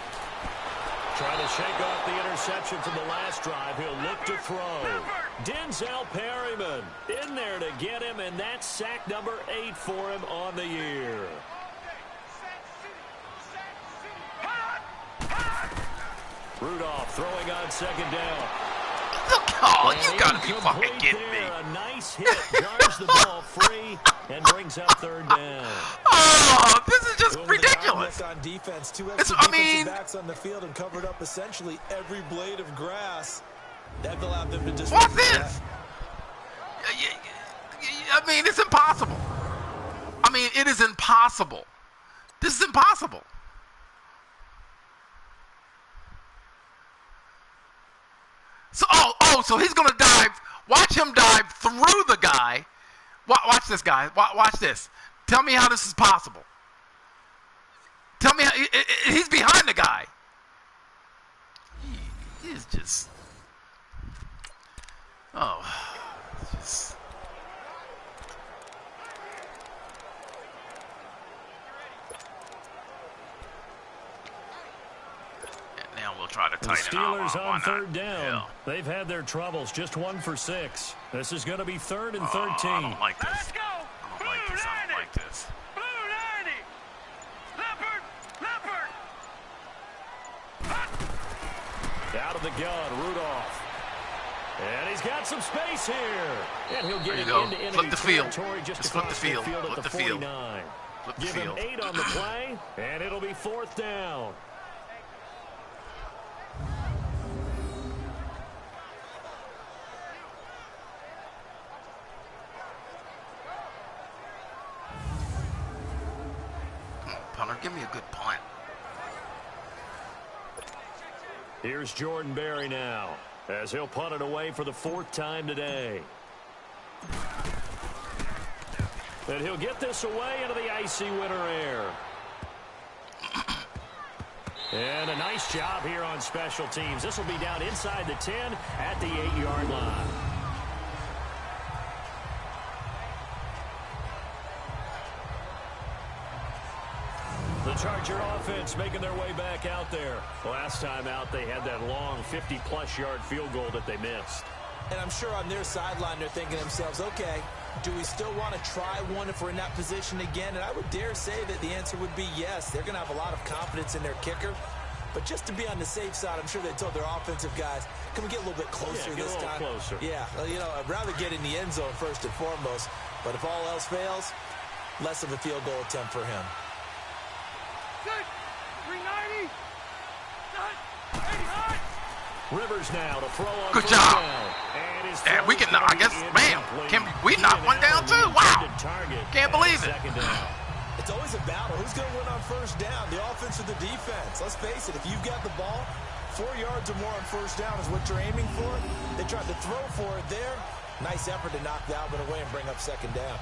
Trying to shake off the interception from the last drive. He'll look to throw. Denzel Perryman in there to get him, and that's sack number 8 for him on the year. Rudolph throwing on 2nd down. Oh, you gotta be fucking Incomplete kidding me. there. A nice hit. Jars the ball free and brings up 3rd down. Oh, this is just Doing the ridiculous. down look on defense, 2 It's- extra I defensive mean- backs on the field and covered up essentially every blade of grass. That allowed them to just... What's this? I mean, it's impossible. I mean, it is impossible. This is impossible. So, so he's going to dive. Watch him dive through the guy. Watch this, guy. Watch this. Tell me how this is possible. Tell me how he's behind the guy. He is just... Oh, just... Now we'll try to The tighten up. Steelers Why on not? 3rd down. Hell. They've had their troubles. Just 1 for 6. This is going to be 3rd and 13. I don't like this. Let's go. I don't like this. I don't like this. Blue 90. Leopard. Out of the gun, Rudolph. And he's got some space here. And he'll get There you it go. into enemy Flip the field. territory just flip the across field. at Flip the the field. 49. Flip the Give him field. 8 on the play, and it'll be 4th down. Give me a good punt. Here's Jordan Berry now, as he'll punt it away for the 4th time today. And he'll get this away into the icy winter air. And a nice job here on special teams. This will be down inside the 10 at the 8-yard line. The Charger offense making their way back out there. Last time out, they had that long 50-plus yard field goal that they missed. And I'm sure on their sideline, they're thinking to themselves, okay, do we still want to try one if we're in that position again? And I would dare say that the answer would be yes. They're going to have a lot of confidence in their kicker. But just to be on the safe side, I'm sure they told their offensive guys, can we get a little bit closer this time? Closer. Yeah, you know, I'd rather get in the end zone first and foremost. But if all else fails, less of a field goal attempt for him. 390. Rivers now to throw on Good job. And we can, I guess, man, we knocked one down too? Wow. Can't believe it. It's always a battle. Who's going to win on first down, the offense or the defense? Let's face it, if you've got the ball, 4 yards or more on first down is what you're aiming for. They tried to throw for it there. Nice effort to knock Dalvin away and bring up second down.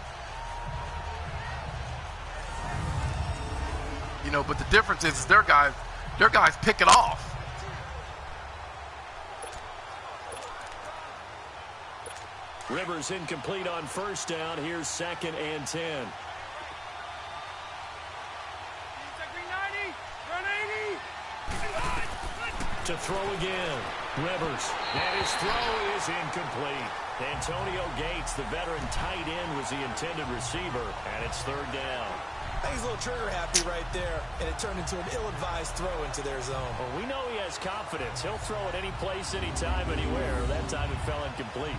You know, but the difference is their guys pick it off. Rivers incomplete on first down. Here's 2nd and 10. To throw again. Rivers. And his throw is incomplete. Antonio Gates, the veteran tight end, was the intended receiver, and it's 3rd down. I think he's a little trigger happy right there, and it turned into an ill-advised throw into their zone. Well, we know he has confidence. He'll throw it any place, anytime, anywhere. That time it fell incomplete.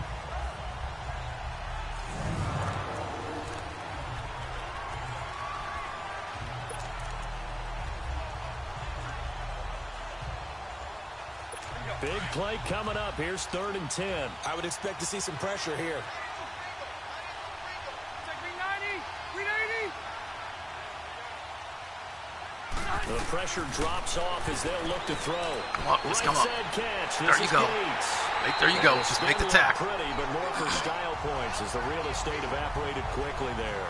Big play coming up. Here's 3rd and 10. I would expect to see some pressure here. The pressure drops off as they'll look to throw. Come on, let's come up. Catch. There you go. There you go. Just make the tackle. Pretty, but more for style points as the real estate evaporated quickly there.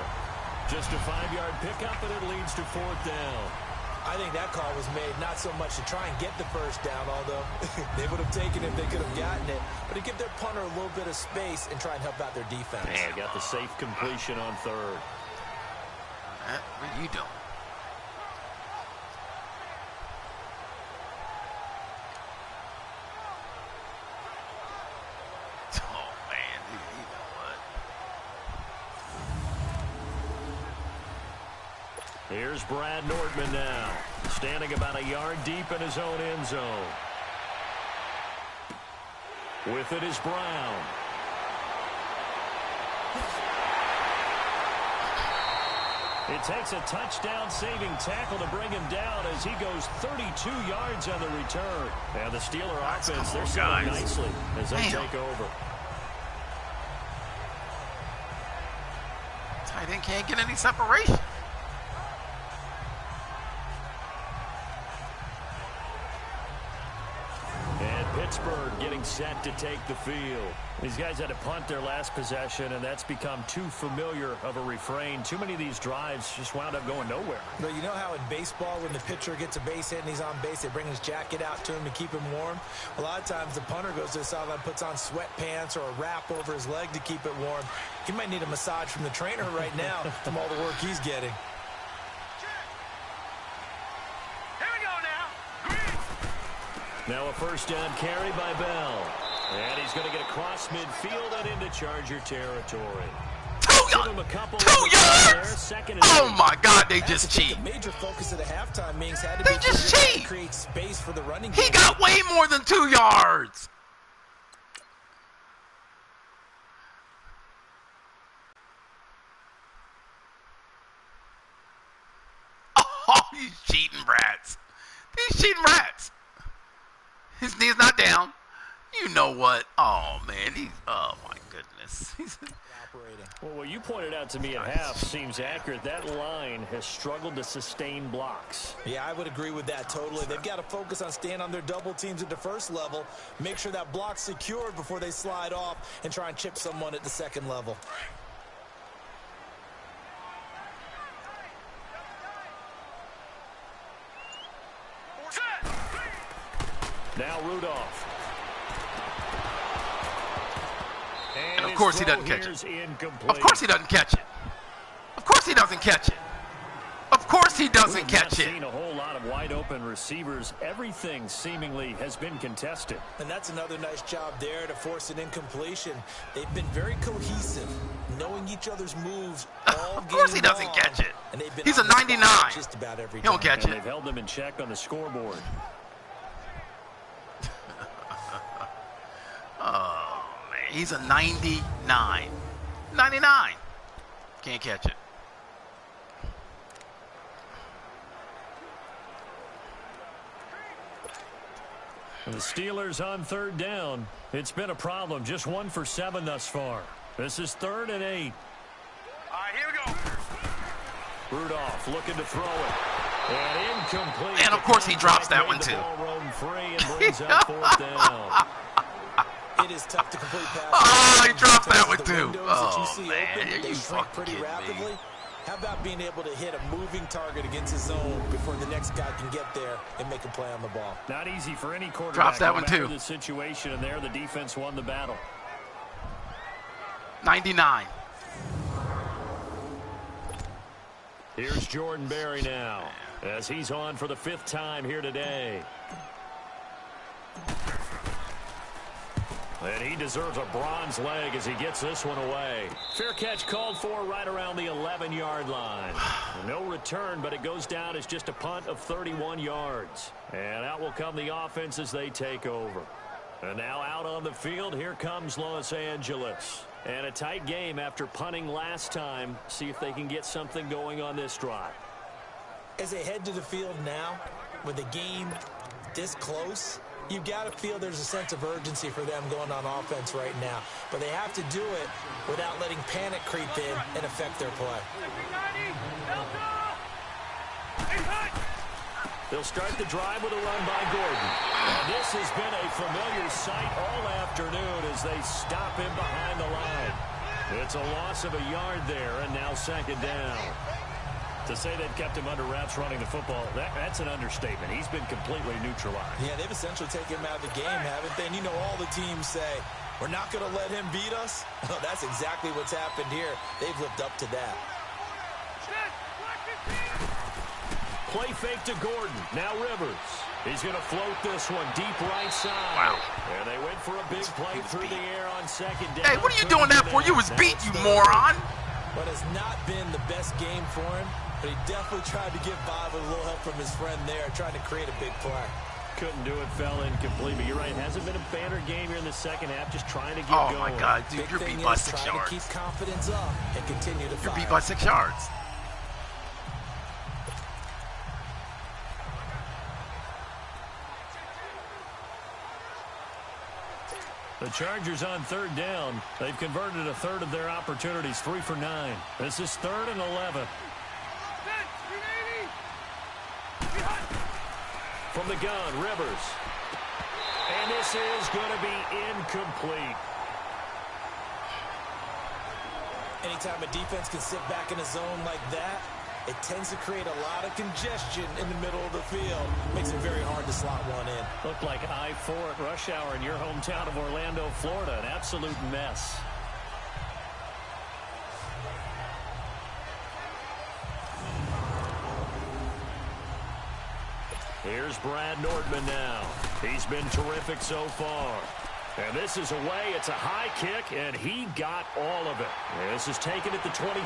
Just a 5-yard pickup, and it leads to 4th down. I think that call was made not so much to try and get the first down, although they would have taken it if they could have gotten it, but to give their punter a little bit of space and try and help out their defense. And got the safe completion on 3rd. What are you doing? Here's Brad Nordman now, standing about a yard deep in his own end zone. With it is Brown. It takes a touchdown-saving tackle to bring him down as he goes 32 yards on the return. And the Steeler offense, they're setting nicely as they take over. Tight end can't get any separation. Pittsburgh getting set to take the field. These guys had to punt their last possession, and that's become too familiar of a refrain. Too many of these drives just wound up going nowhere. But you know how in baseball, when the pitcher gets a base hit and he's on base, they bring his jacket out to him to keep him warm? A lot of times the punter goes to the sideline, puts on sweatpants or a wrap over his leg to keep it warm. He might need a massage from the trainer right now from all the work he's getting. Now a first down carry by Bell. And he's going to get across midfield and into Charger territory. 2 yards! Oh my God, they just cheat. The major focus of the halftime meetings had to be to create space for the running game. He got way more than 2 yards. Oh, these cheating rats. These cheating rats. His knee's not down. You know what? Oh, man. Oh, my goodness. Well, what you pointed out to me at half seems accurate. That line has struggled to sustain blocks. Yeah, I would agree with that totally. They've got to focus on staying on their double teams at the first level, make sure that block's secured before they slide off and try and chip someone at the second level. Now Rudolph. And of course he doesn't catch it. Incomplete. Of course he doesn't catch it. Of course he doesn't catch it. Of course he doesn't catch it. We've seen a whole lot of wide open receivers. Everything seemingly has been contested. And that's another nice job there to force an incompletion. They've been very cohesive, knowing each other's moves all Of course game he doesn't long, catch it. and they've been He's a on the spot 99. just about every He don't time. catch And it. they've held them in check on the scoreboard. Oh, man. He's a 99. 99. Can't catch it. And the Steelers on third down. It's been a problem. Just 1 for 7 thus far. This is 3rd and 8. All right, here we go. Rudolph looking to throw it. And incomplete. And, of course, he drops that one, The too. ball roamed free and brings up 4th down. It is tough to complete passes. Oh, he dropped that Because one, of the too. windows that you Oh, see man. open, Are they you shrink fucking pretty kidding me? rapidly. How about being able to hit a moving target against his zone before the next guy can get there and make a play on the ball? Not easy for any quarterback. Drops that no one, matter too. The situation, and there the defense won the battle. 99. Here's Jordan Berry now, as he's on for the 5th time here today. And he deserves a bronze leg as he gets this one away. Fair catch called for right around the 11-yard line. No return, but it goes down as just a punt of 31 yards. And out will come the offense as they take over. And now out on the field, here comes Los Angeles. And a tight game after punting last time. See if they can get something going on this drive. As they head to the field now, with the game this close, you've got to feel there's a sense of urgency for them going on offense right now. But they have to do it without letting panic creep in and affect their play. They'll start the drive with a run by Gordon. And this has been a familiar sight all afternoon as they stop him behind the line. It's a loss of a yard there, and now 2nd down. To say they've kept him under wraps running the football, that's an understatement. He's been completely neutralized. Yeah, they've essentially taken him out of the game, haven't they? And you know all the teams say, we're not going to let him beat us. Well, that's exactly what's happened here. They've lived up to that. Play fake to Gordon. Now Rivers. He's going to float this one deep right side. Wow. And they went for a big play through the air on 2nd down. Hey, what are you doing that for? You was beat, you moron. But it's not been the best game for him. But he definitely tried to get by with a little help from his friend there, trying to create a big play. Couldn't do it, fell incomplete. But you're right, hasn't been a banner game here in the second half, just trying to get going. Oh, my God, dude, Big you're thing beat by is 6 trying yards. to keep confidence up and continue to You're fire. beat by 6 yards. The Chargers on 3rd down. They've converted a third of their opportunities, 3 for 9. This is 3rd and 11. From the gun, Rivers. And this is going to be incomplete. Anytime a defense can sit back in a zone like that, it tends to create a lot of congestion in the middle of the field. Makes it very hard to slot one in. Looked like I-4 at rush hour in your hometown of Orlando, Florida. An absolute mess. Here's Brad Nordman now. He's been terrific so far. And this is away. It's a high kick, and he got all of it. This is taken at the 23.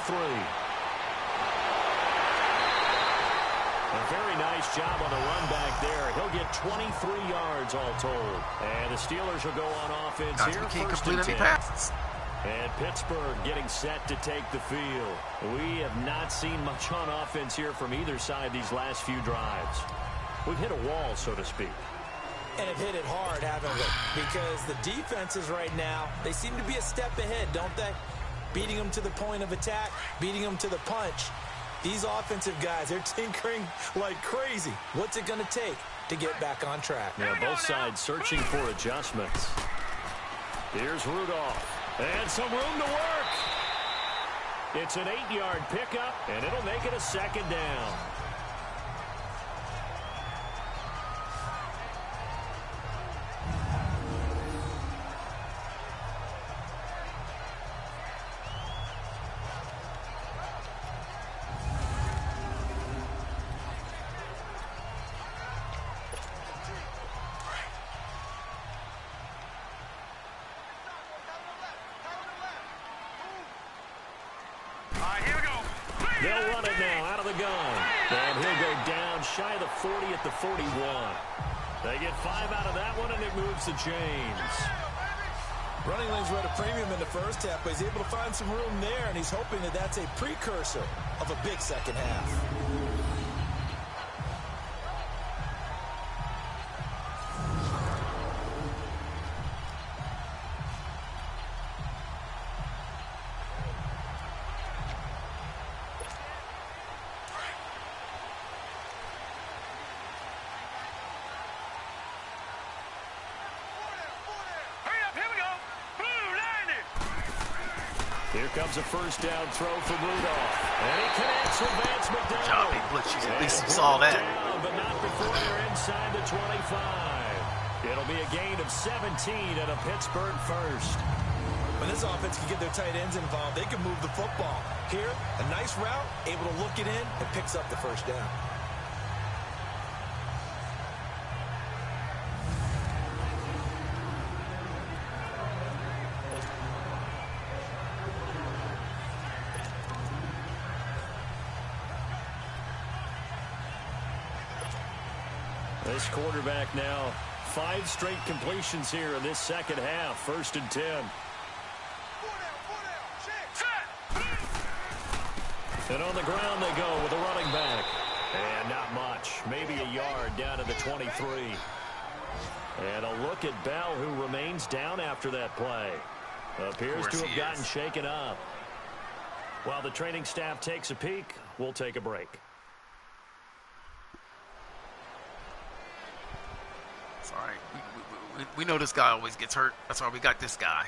A very nice job on the run back there. He'll get 23 yards all told. And the Steelers will go on offense Guys, here. we can't 1st complete and any 10. passes. And Pittsburgh getting set to take the field. We have not seen much on offense here from either side these last few drives. We've hit a wall, so to speak. And have hit it hard, haven't we? Because the defenses right now, they seem to be a step ahead, don't they? Beating them to the point of attack, beating them to the punch. These offensive guys, they're tinkering like crazy. What's it going to take to get back on track? Yeah, both sides searching for adjustments. Here's Rudolph. And some room to work. It's an 8-yard pickup, and it'll make it a second down. They'll run it now out of the gun. And he'll go down shy of the 40 at the 41. They get 5 out of that one, and it moves the chains. Running lanes were at a premium in the first half, but he's able to find some room there, and he's hoping that that's a precursor of a big second half. Here comes a first down throw for Rudolph. And he connects with Vance McDonald. Good job, big blitz. At least you saw that. Down, but not before they're inside the 25. It'll be a gain of 17 and a Pittsburgh first. When this offense can get their tight ends involved, they can move the football. Here, a nice route, able to look it in, and picks up the first down. This quarterback now, 5 straight completions here in this second half. 1st and 10. And on the ground they go with a running back. And not much. Maybe a yard down to the 23. And a look at Bell, who remains down after that play. Appears to have gotten shaken up. While the training staff takes a peek, we'll take a break. It's all right. We know this guy always gets hurt. That's why we got this guy.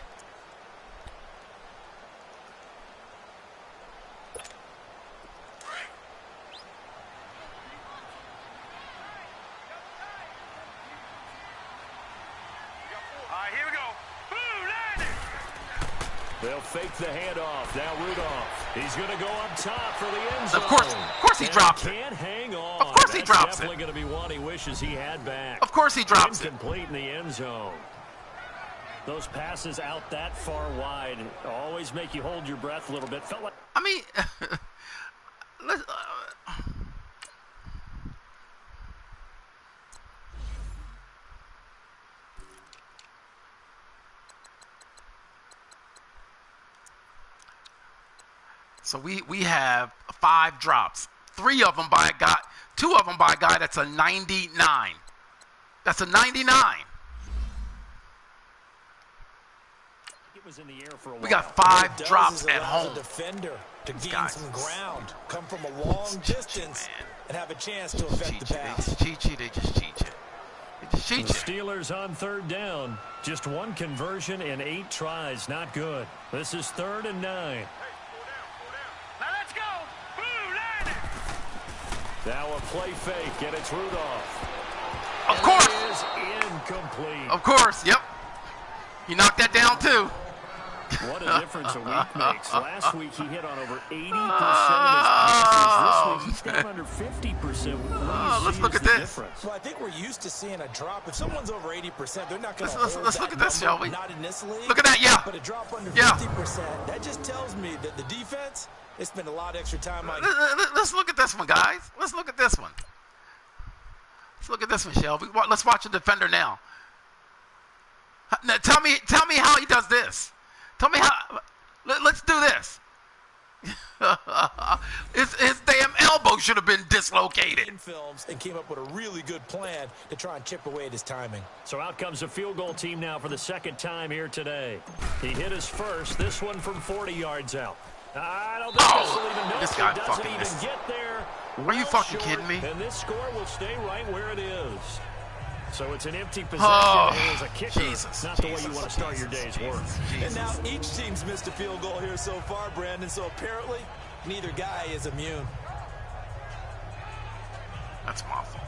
They'll fake the handoff. Now Rudolph. He's going to go up top for the end zone. Of course he drops it. Can't hang on. Of course he drops it. Definitely going to be one he wishes he had back. Of course he drops it. Incomplete in the end zone. Those passes out that far wide always make you hold your breath a little bit. Felt like. I mean, let's. So we have 5 drops. 3 of them by a guy. 2 of them by a guy that's a 99. That's a 99. It was in the air for a while. We got 5 drops at home. A defender to gain some ground, come from a long distance, and have a chance to affect the pass. They just cheat you. They just cheat you. They just cheat you. Steelers on 3rd down. Just 1 conversion in 8 tries. Not good. This is 3rd and 9. Now a play fake, and it's Rudolph. Of course. It is incomplete. Of course, yep. He knocked that down, too. What a difference a week makes. Last week he hit on over 80% of his passes. This week he's down under 50%. Let's look at this. Difference? Well, I think we're used to seeing a drop. If someone's over 80%, they're not going to Let's look at this, shall we? Not in this league. Look at that, yeah. But a drop under Yeah. 50%, that just tells me that the defense, they spend a lot of extra time on. Let's look at this one, guys. Let's look at this one. Let's look at this one, Shelby. Let's watch the defender now. Now, tell me how he does this. Tell me how. Let's do this. His damn elbow should have been dislocated. Films and came up with a really good plan to try and chip away at his timing. So out comes the field goal team now for the second time here today. He hit his first, this one from 40 yards out. I don't think this will even this guy doesn't fucking even missed. get there. Are you fucking kidding me? And this score will stay right where it is. So it's an empty possession. Oh, and as a kicker, Jesus, not the way you want to start your day's work. And now each team's missed a field goal here so far, Brandon, so apparently neither guy is immune. That's my fault.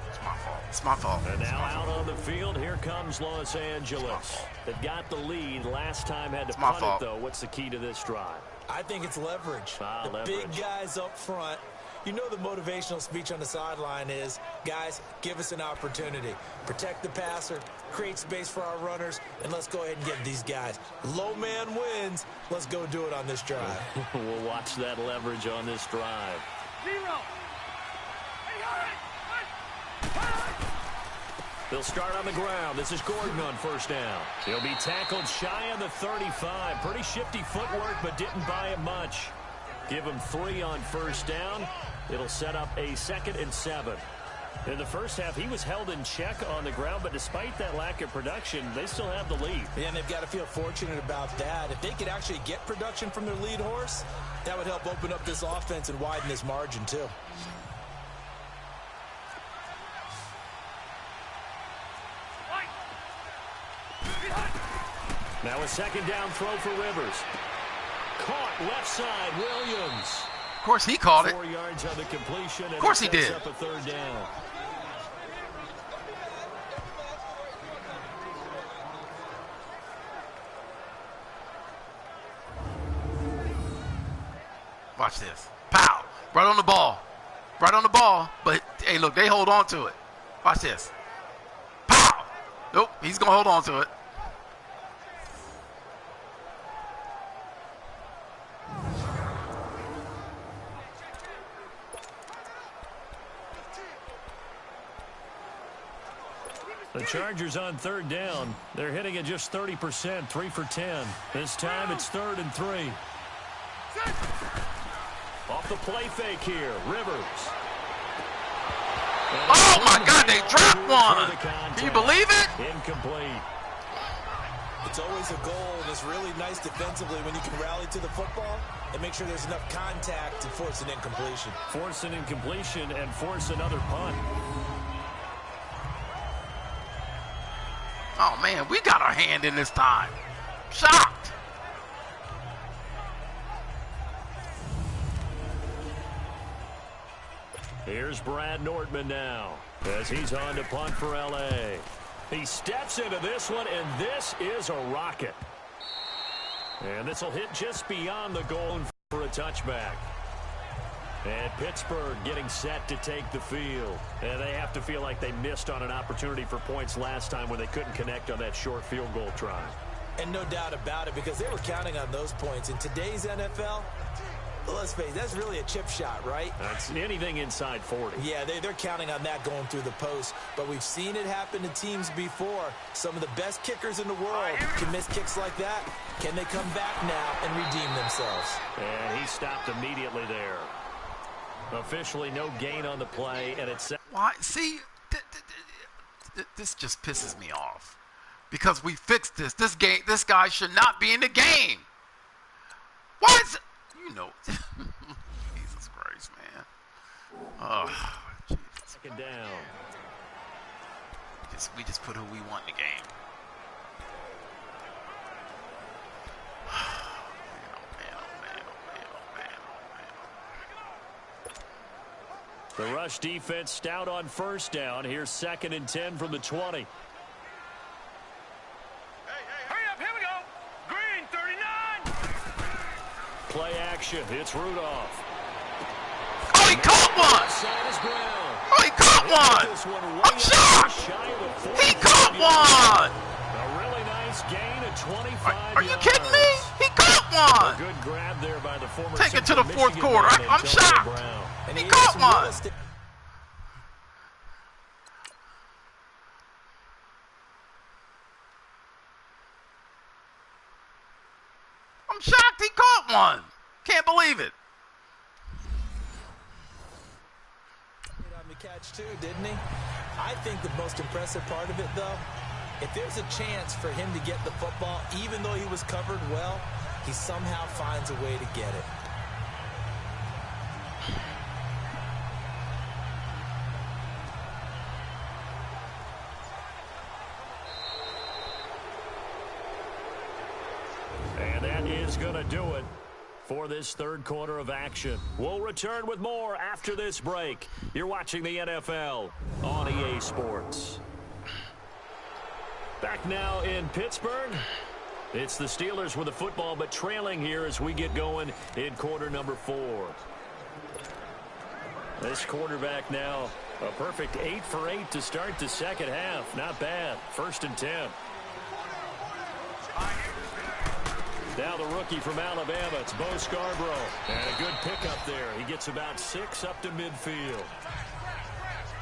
It's my fault. It's my fault. And now out on the field, here comes Los Angeles. They got the lead last time, had to punt it, though. What's the key to this drive? I think it's leverage. The big guys up front. You know the motivational speech on the sideline is, guys, give us an opportunity. Protect the passer, create space for our runners, and let's go ahead and get these guys. Low man wins. Let's go do it on this drive. We'll watch that leverage on this drive. They'll start on the ground. This is Gordon on first down. He'll be tackled shy of the 35. Pretty shifty footwork, but didn't buy it much. Give him 3 on first down. It'll set up a 2nd and 7. In the first half, he was held in check on the ground, but despite that lack of production, they still have the lead. Yeah, and they've got to feel fortunate about that. If they could actually get production from their lead horse, that would help open up this offense and widen this margin, too. Now a 2nd down throw for Rivers. Caught left side, Williams. Of course he caught it. 4 yards on the completion. Of course he did. Up a 3rd down. Watch this. Pow. Right on the ball. Right on the ball. But, hey, look, they hold on to it. Watch this. Pow. Nope, he's going to hold on to it. The Chargers on 3rd down. They're hitting at just 30%, 3 for 10. This time it's 3rd and 3. Off the play fake here, Rivers. Oh, my God, they dropped one. Can you believe it? Incomplete. It's always a goal, and it's really nice defensively when you can rally to the football and make sure there's enough contact to force an incompletion. Force an incompletion and force another punt. Oh, man, we got our hand in this time. Shocked. Here's Brad Nordman now as he's on to punt for L.A. He steps into this one, and this is a rocket. And this will hit just beyond the goal for a touchback. And Pittsburgh getting set to take the field. And they have to feel like they missed on an opportunity for points last time when they couldn't connect on that short field goal try. And no doubt about it, because they were counting on those points. In today's NFL, let's face it, that's really a chip shot, right? That's anything inside 40. Yeah, they're counting on that going through the post. But we've seen it happen to teams before. Some of the best kickers in the world can miss kicks like that. Can they come back now and redeem themselves? And he stopped immediately there. Officially no gain on the play, and it's... Why? See, this just pisses me off. Because we fixed this. This guy should not be in the game. Why is it? You know. Jesus Christ, man. Oh, Jesus. 2nd down. We just put who we want in the game. The rush defense stout on first down. Here's 2nd and 10 from the 20. Hurry up, here we go. Green, 39. Play action. It's Rudolph. Oh, he caught one. Oh, he caught one. I'm shocked. He caught one. A really nice gain of 25 Are you kidding me? He caught one. A good grab there by the former Take it to the Central fourth Michigan quarter. man, I'm Antonio shocked. Brown. And He caught one. I'm shocked he caught one. Can't believe it. catch too, didn't he? I think the most impressive part of it, though, if there's a chance for him to get the football, even though he was covered well, he somehow finds a way to get it. And that is going to do it for this third quarter of action. We'll return with more after this break. You're watching the NFL on EA Sports. Back now in Pittsburgh. It's the Steelers with the football, but trailing here as we get going in quarter number 4. This quarterback now a perfect 8 for 8 to start the second half. Not bad. 1st and 10. Now the rookie from Alabama, it's Bo Scarborough. And a good pickup there. He gets about 6 up to midfield.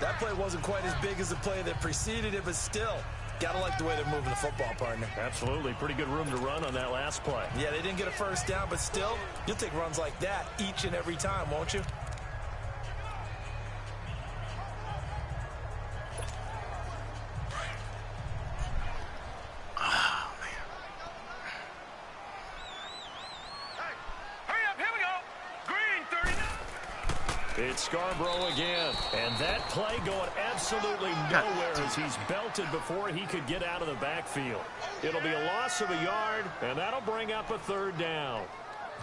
That play wasn't quite as big as the play that preceded it, but still, gotta like the way they're moving the football, partner. Absolutely. Pretty good room to run on that last play. Yeah, they didn't get a first down, but still, you'll take runs like that each and every time, won't you? It's Scarborough again. And that play going absolutely nowhere as he's belted before he could get out of the backfield. It'll be a loss of a yard, and that'll bring up a 3rd down.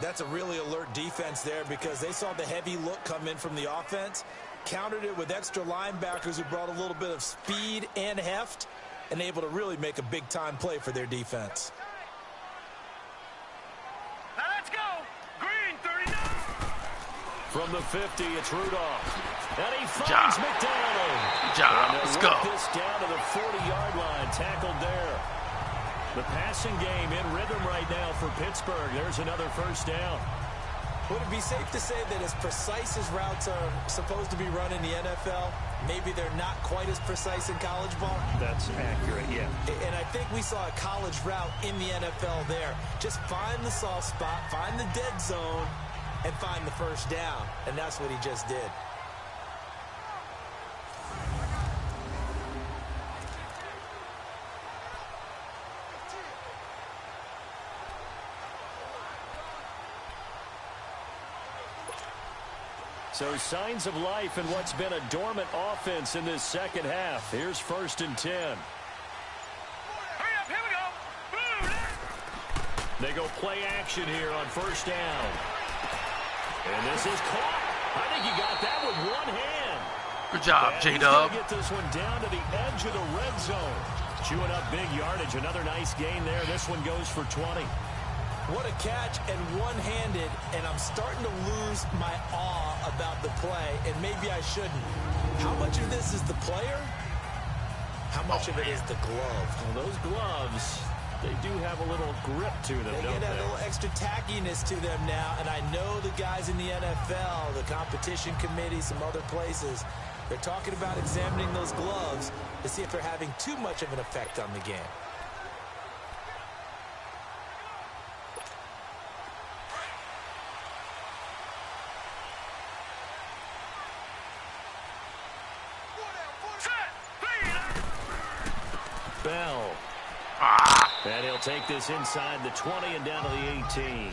That's a really alert defense there because they saw the heavy look come in from the offense, countered it with extra linebackers who brought a little bit of speed and heft, and able to really make a big-time play for their defense. Now let's go. Green 39. From the 50, it's Rudolph. And he finds McDonald. Good job. Let's go. This down to the 40-yard line, tackled there. The passing game in rhythm right now for Pittsburgh. There's another 1st down. Would it be safe to say that as precise as routes are supposed to be run in the NFL, maybe they're not quite as precise in college ball? That's accurate, yeah. And I think we saw a college route in the NFL there. Just find the soft spot, find the dead zone, and find the 1st down. And that's what he just did. So signs of life in what's been a dormant offense in this second half. Here's 1st and 10. Hurry up, here we go. Blue. They go play action here on 1st down. And this is caught. I think he got that with one hand. Good job, He's J-Dub. gonna get this one down to the edge of the red zone. Chewing up big yardage. Another nice gain there. This one goes for 20. What a catch and one-handed, and I'm starting to lose my awe about the play, and maybe I shouldn't. How much of this is the player? How much of it is the glove? Well, those gloves, they do have a little grip to them, They don't get a they? little extra tackiness to them now, and I know the guys in the NFL, the competition committee, some other places, they're talking about examining those gloves to see if they're having too much of an effect on the game. Bell. And he'll take this inside the 20 and down to the 18.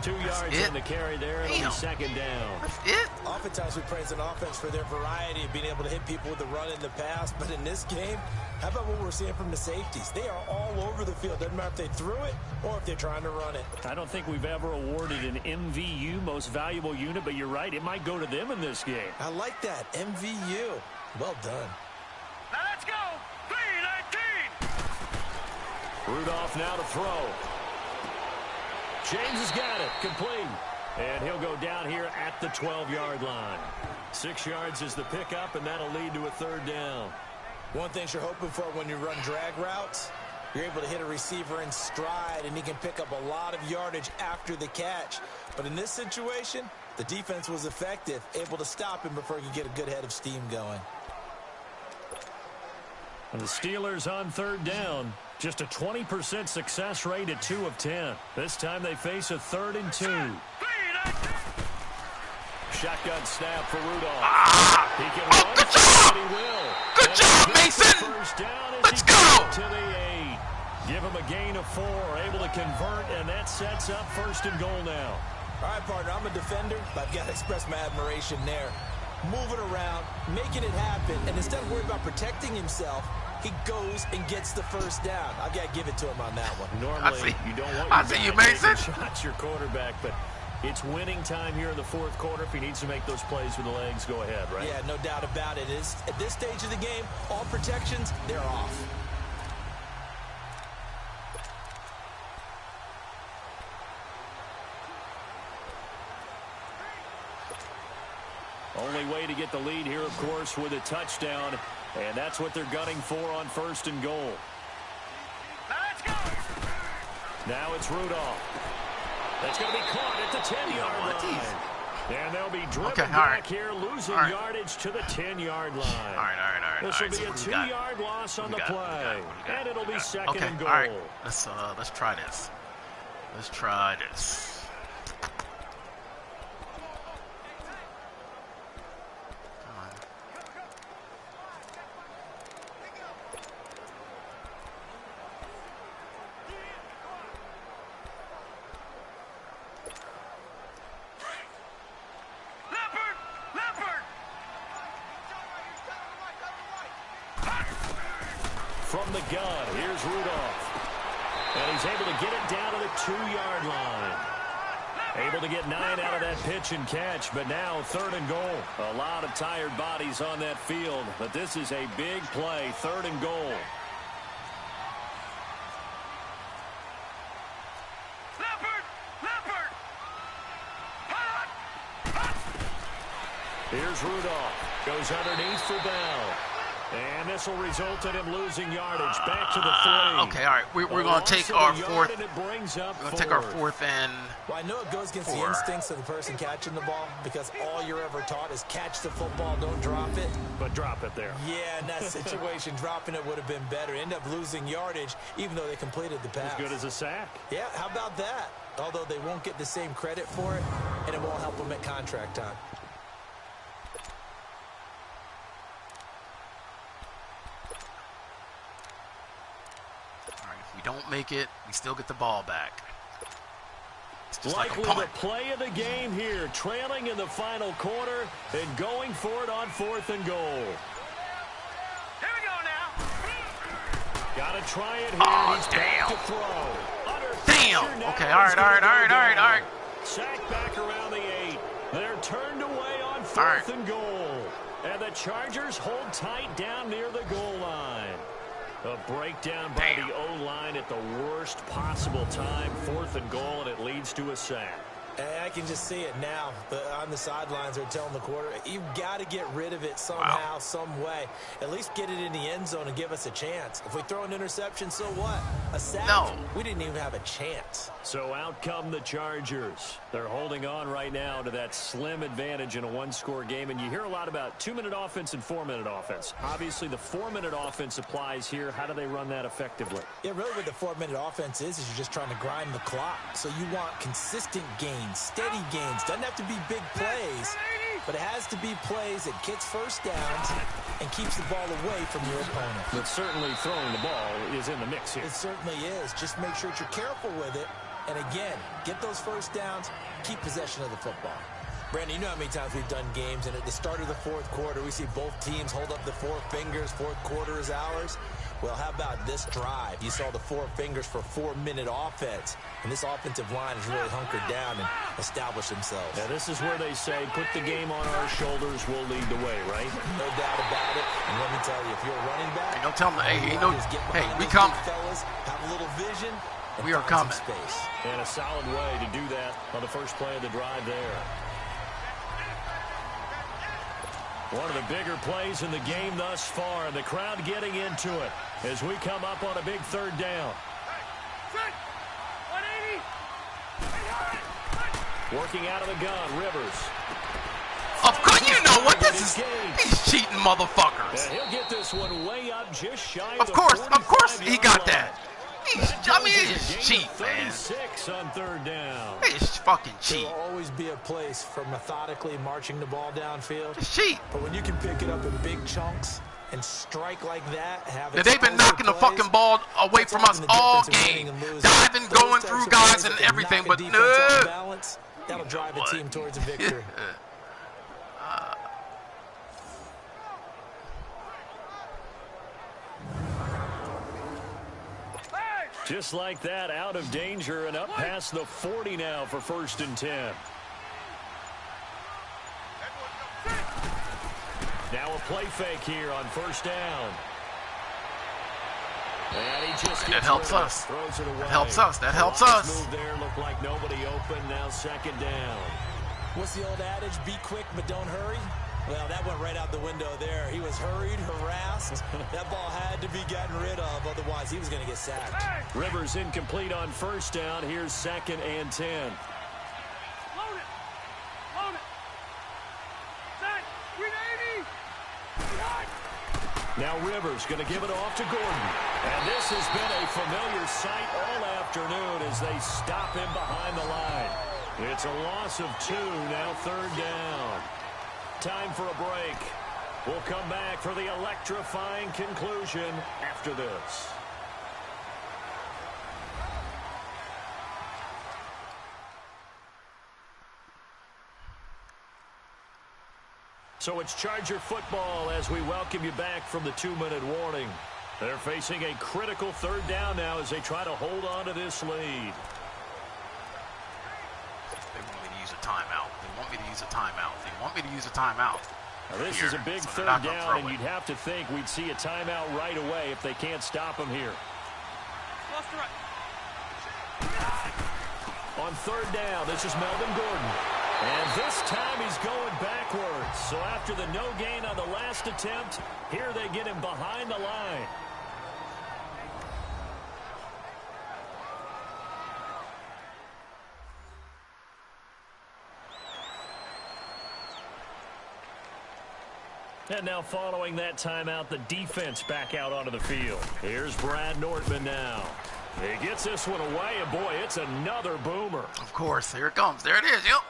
2 yards on the carry there. It'll be 2nd down. That's it. Oftentimes we praise an offense for their variety of being able to hit people with the run in the pass, but in this game, how about what we're seeing from the safeties? They are all over the field. Doesn't matter if they threw it or if they're trying to run it. I don't think we've ever awarded an MVU, most valuable unit, but you're right. It might go to them in this game. I like that. MVU. Well done. Now let's go. 3-19. Rudolph now to throw. James has got it. Complete. And he'll go down here at the 12-yard line. 6 yards is the pickup, and that'll lead to a 3rd down. One thing you're hoping for when you run drag routes, you're able to hit a receiver in stride, and he can pick up a lot of yardage after the catch. But in this situation, the defense was effective, able to stop him before he could get a good head of steam going. And the Steelers on 3rd down. Just a 20% success rate at 2 of 10. This time they face a 3rd and 2. shotgun snap for Rudolph. He can run, good job! but he will. Good job, Mason! First down as Let's he go! gets to the 8. Give him a gain of 4, able to convert, and that sets up 1st and goal now. All right, partner, I'm a defender, but I've got to express my admiration there. Moving around, making it happen, and instead of worrying about protecting himself, he goes and gets the first down. I've got to give it to him on that one. Normally, you don't want your guy taking shots, your quarterback, but it's winning time here in the 4th quarter. If he needs to make those plays with the legs, go ahead, right? Yeah, no doubt about it. At this stage of the game, all protections, they're off. Only way to get the lead here, of course, with a touchdown, and that's what they're gunning for on 1st and goal. Let's go. Now it's Rudolph. That's going to be caught at the 10-yard line. And they'll be driven back here, losing yardage to the 10-yard line. All right. This will be a 2-yard loss on the play, and it'll be 2nd and goal. All right. Let's try this. Let's try this. From the gun, here's Rudolph. And he's able to get it down to the 2-yard line. Able to get 9 out of that pitch and catch, but now 3rd and goal. A lot of tired bodies on that field, but this is a big play, 3rd and goal. Here's Rudolph. Goes underneath for Bell. And this will result in him losing yardage back to the 3. Okay, all right. We're going to take our 4th. We're going to take our 4th and Well, I know it goes against the instincts of the person catching the ball because all you're ever taught is catch the football, don't drop it. But drop it there. Yeah, in that situation, dropping it would have been better. End up losing yardage even though they completed the pass. As good as a sack. Yeah, how about that? Although they won't get the same credit for it, and it won't help them at contract time. don't make it, we still get the ball back. It's just Likely like a the play of the game here, trailing in the final quarter and going for it on 4th and goal. Here we go now. Got to try it here. Oh, He's damn. back to throw. Under Damn. pressure now. Okay, all right. Sack back around the 8. They're turned away on 4th and goal. And the Chargers hold tight down near the goal line. A breakdown by the O-line at the worst possible time. 4th and goal, and it leads to a sack. I can just see it now. On the sidelines, they're telling the quarterback, you've got to get rid of it somehow, some way. At least get it in the end zone and give us a chance. If we throw an interception, so what? A sack? No. We didn't even have a chance. So out come the Chargers. They're holding on right now to that slim advantage in a one-score game. And you hear a lot about 2-minute offense and 4-minute offense. Obviously, the 4-minute offense applies here. How do they run that effectively? Yeah, really what the 4-minute offense is you're just trying to grind the clock. So you want consistent gains, steady gains. Doesn't have to be big plays, but it has to be plays that gets first downs and keeps the ball away from your opponent. But certainly throwing the ball is in the mix here. It certainly is. Just make sure that you're careful with it. And again, get those first downs, keep possession of the football. Brandon, you know how many times we've done games, and at the start of the 4th quarter, we see both teams hold up the 4 fingers, 4th quarter is ours. Well, how about this drive? You saw the 4 fingers for 4-minute offense, and this offensive line has really hunkered down and established themselves. Yeah, this is where they say, put the game on our shoulders, we'll lead the way, right? No doubt about it. And let me tell you, if you're a running back, Hey, don't tell them, hey, we those coming. big fellas, have a little vision, and We are find coming. some space. And a solid way to do that on the first play of the drive there. One of the bigger plays in the game thus far, and the crowd getting into it as we come up on a big 3rd down. 180. Working out of the gun, Rivers. Of course, you know what this is. These cheating motherfuckers. And he'll get this one way up just shy Of course, he got that. He's He's cheap, man. 36 on 3rd down. He's is fucking cheat. There will always be a place for methodically marching the ball downfield. It's cheat. But when you can pick it up in big chunks and strike like that, have They've been knocking the fucking ball away from us all game. Diving, going through guys and everything, but no. That'll drive a team towards a victory. Just like that, out of danger and up past the 40 now for 1st and 10. Now a play fake here on 1st down. And he just that helps us. Throws it away. That helps us. That helps us. Move there, looked like nobody open. Now 2nd down. What's the old adage? Be quick, but don't hurry. Well, that went right out the window there. He was hurried, harassed. That ball had to be gotten rid of, otherwise he was going to get sacked. Rivers incomplete on 1st down. Here's 2nd and 10. Load it. Load it. Set. 380. Now Rivers going to give it off to Gordon. And this has been a familiar sight all afternoon as they stop him behind the line. It's a loss of 2, now 3rd down. Time for a break. We'll come back for the electrifying conclusion after this. So it's Charger football as we welcome you back from the 2-minute warning. They're facing a critical 3rd down now as they try to hold on to this lead. They want me to use a timeout. They want me to use a timeout. They want me to use a timeout. Now this is a big 3rd down, and you'd have to think we'd see a timeout right away if they can't stop him here. On 3rd down, this is Melvin Gordon. And this time he's going backwards. So after the no gain on the last attempt, here they get him behind the line. And now following that timeout, the defense back out onto the field. Here's Brad Nortman now. He gets this one away, and boy, it's another boomer. Of course, here it comes. There it is, yep.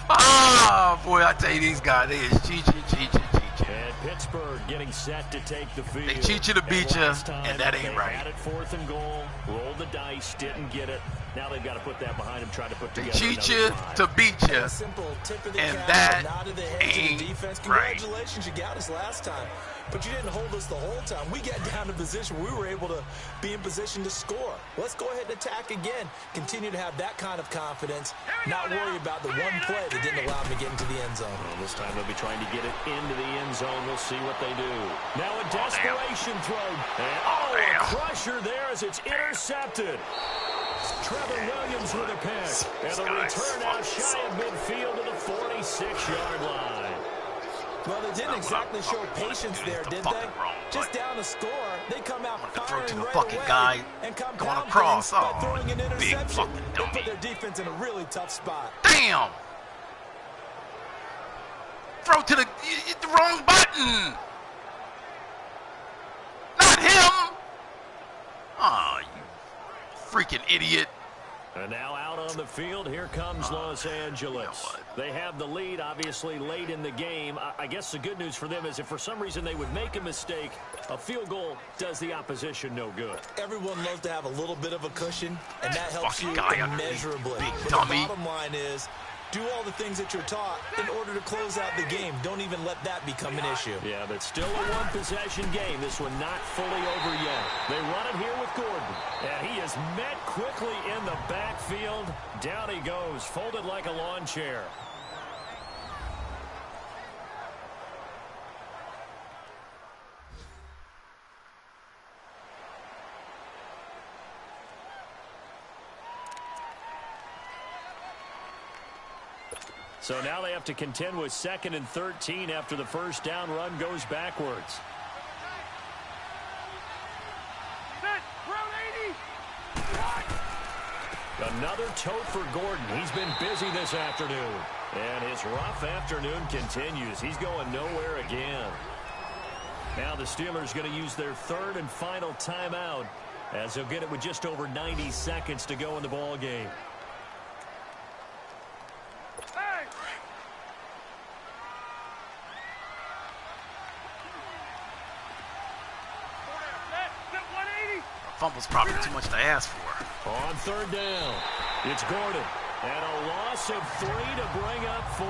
Oh, boy, I tell you, these guys, they is cheat. And Pittsburgh getting set to take the field. They cheat you to beat you, and that ain't right. They had it 4th and goal, rolled the dice, didn't get it. Now they've got to put that behind them, try to put together. They cheat you to beat you, and that ain't right. Congratulations, you got us last time. But you didn't hold us the whole time. We got down to position. We were able to be in position to score. Let's go ahead and attack again. Continue to have that kind of confidence. Not worry about the one play that didn't allow them to get into the end zone. Well, this time they'll be trying to get it into the end zone. We'll see what they do. Now a desperation throw. And a crusher there as it's intercepted. Trevor Williams with a pick. And the return out shy of midfield to the 46-yard line. Well, they didn't exactly show patience there, did they? Just down a score, they come out firing right away and going across. By throwing an big interception. fucking They dummy. put their defense in a really tough spot. Damn! Throw to the wrong button. Not him. Oh, you freaking idiot. And now out on the field, here comes Los Angeles. They have the lead, obviously, late in the game. I guess the good news for them is if for some reason they would make a mistake, a field goal does the opposition no good. Everyone loves to have a little bit of a cushion, and that helps you immeasurably. Big But dummy. the bottom line is, do all the things that you're taught in order to close out the game. Don't even let that become an issue. Yeah, but still a one-possession game. This one not fully over yet. They run it here with Gordon. And he is met quickly in the backfield. Down he goes, folded like a lawn chair. So now they have to contend with 2nd and 13 after the first down run goes backwards. Another tote for Gordon. He's been busy this afternoon. And his rough afternoon continues. He's going nowhere again. Now the Steelers going to use their 3rd and final timeout as he'll get it with just over 90 seconds to go in the ball game. Fumble's probably too much to ask for. On third down, it's Gordon. And a loss of 3 to bring up 4.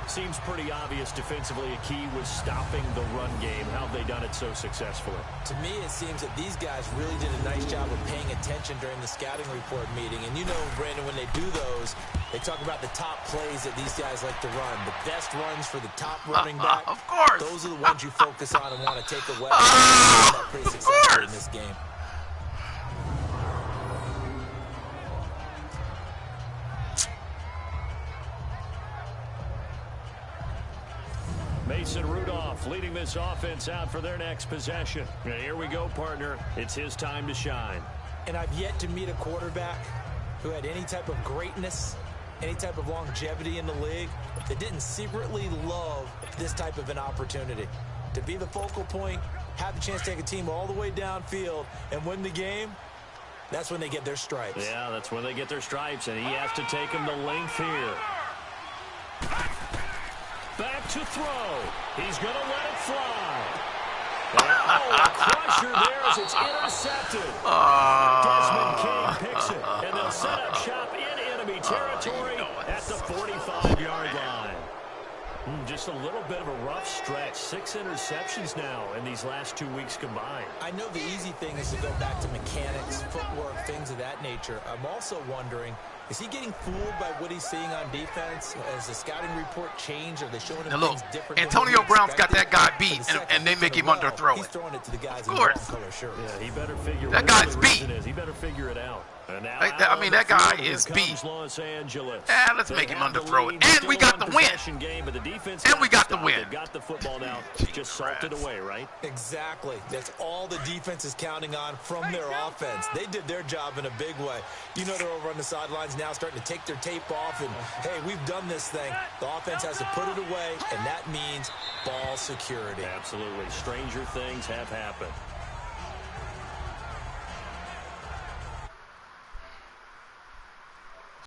Seems pretty obvious defensively a key was stopping the run game. How have they done it so successfully? To me, it seems that these guys really did a nice job of paying attention during the scouting report meeting. And you know, Brandon, when they do those, they talk about the top plays that these guys like to run. The best runs for the top running back. Of course. Those are the ones you focus on and want to take away. That pretty successful in this game. Mason Rudolph leading this offense out for their next possession. And here we go, partner. It's his time to shine. And I've yet to meet a quarterback who had any type of greatness, any type of longevity in the league that didn't secretly love this type of an opportunity. To be the focal point, have a chance to take a team all the way downfield and win the game, that's when they get their stripes. Yeah, that's when they get their stripes, and he has to take them the length here. Back to throw. He's going to let it fly. And, a crusher there as it's intercepted. Desmond King picks it, and they'll set up shop in enemy territory at the 45-yard line. Just a little bit of a rough stretch. 6 interceptions now in these last 2 weeks combined. I know the easy thing is to go back to mechanics, footwork, things of that nature. I'm also wondering, is he getting fooled by what he's seeing on defense? Has the scouting report changed? Are they showing him things different? Antonio Brown's got that guy beat, and they make him underthrow He's it. throwing it to the guys in the wrong color shirts. Yeah, he better figure that what guy's the beat. reason is. He better figure it out. And now I mean, that guy is beat. Los Angeles. Yeah, let's make him underthrow it. And we got the win. Game, but the defense and we got the win. They've got the football now. Just salted away, right? Exactly. That's all the defense is counting on from their offense. They did their job in a big way. You know, they're over on the sidelines now starting to take their tape off and, hey, we've done this thing. The offense has to put it away, and that means ball security. Absolutely. Stranger things have happened.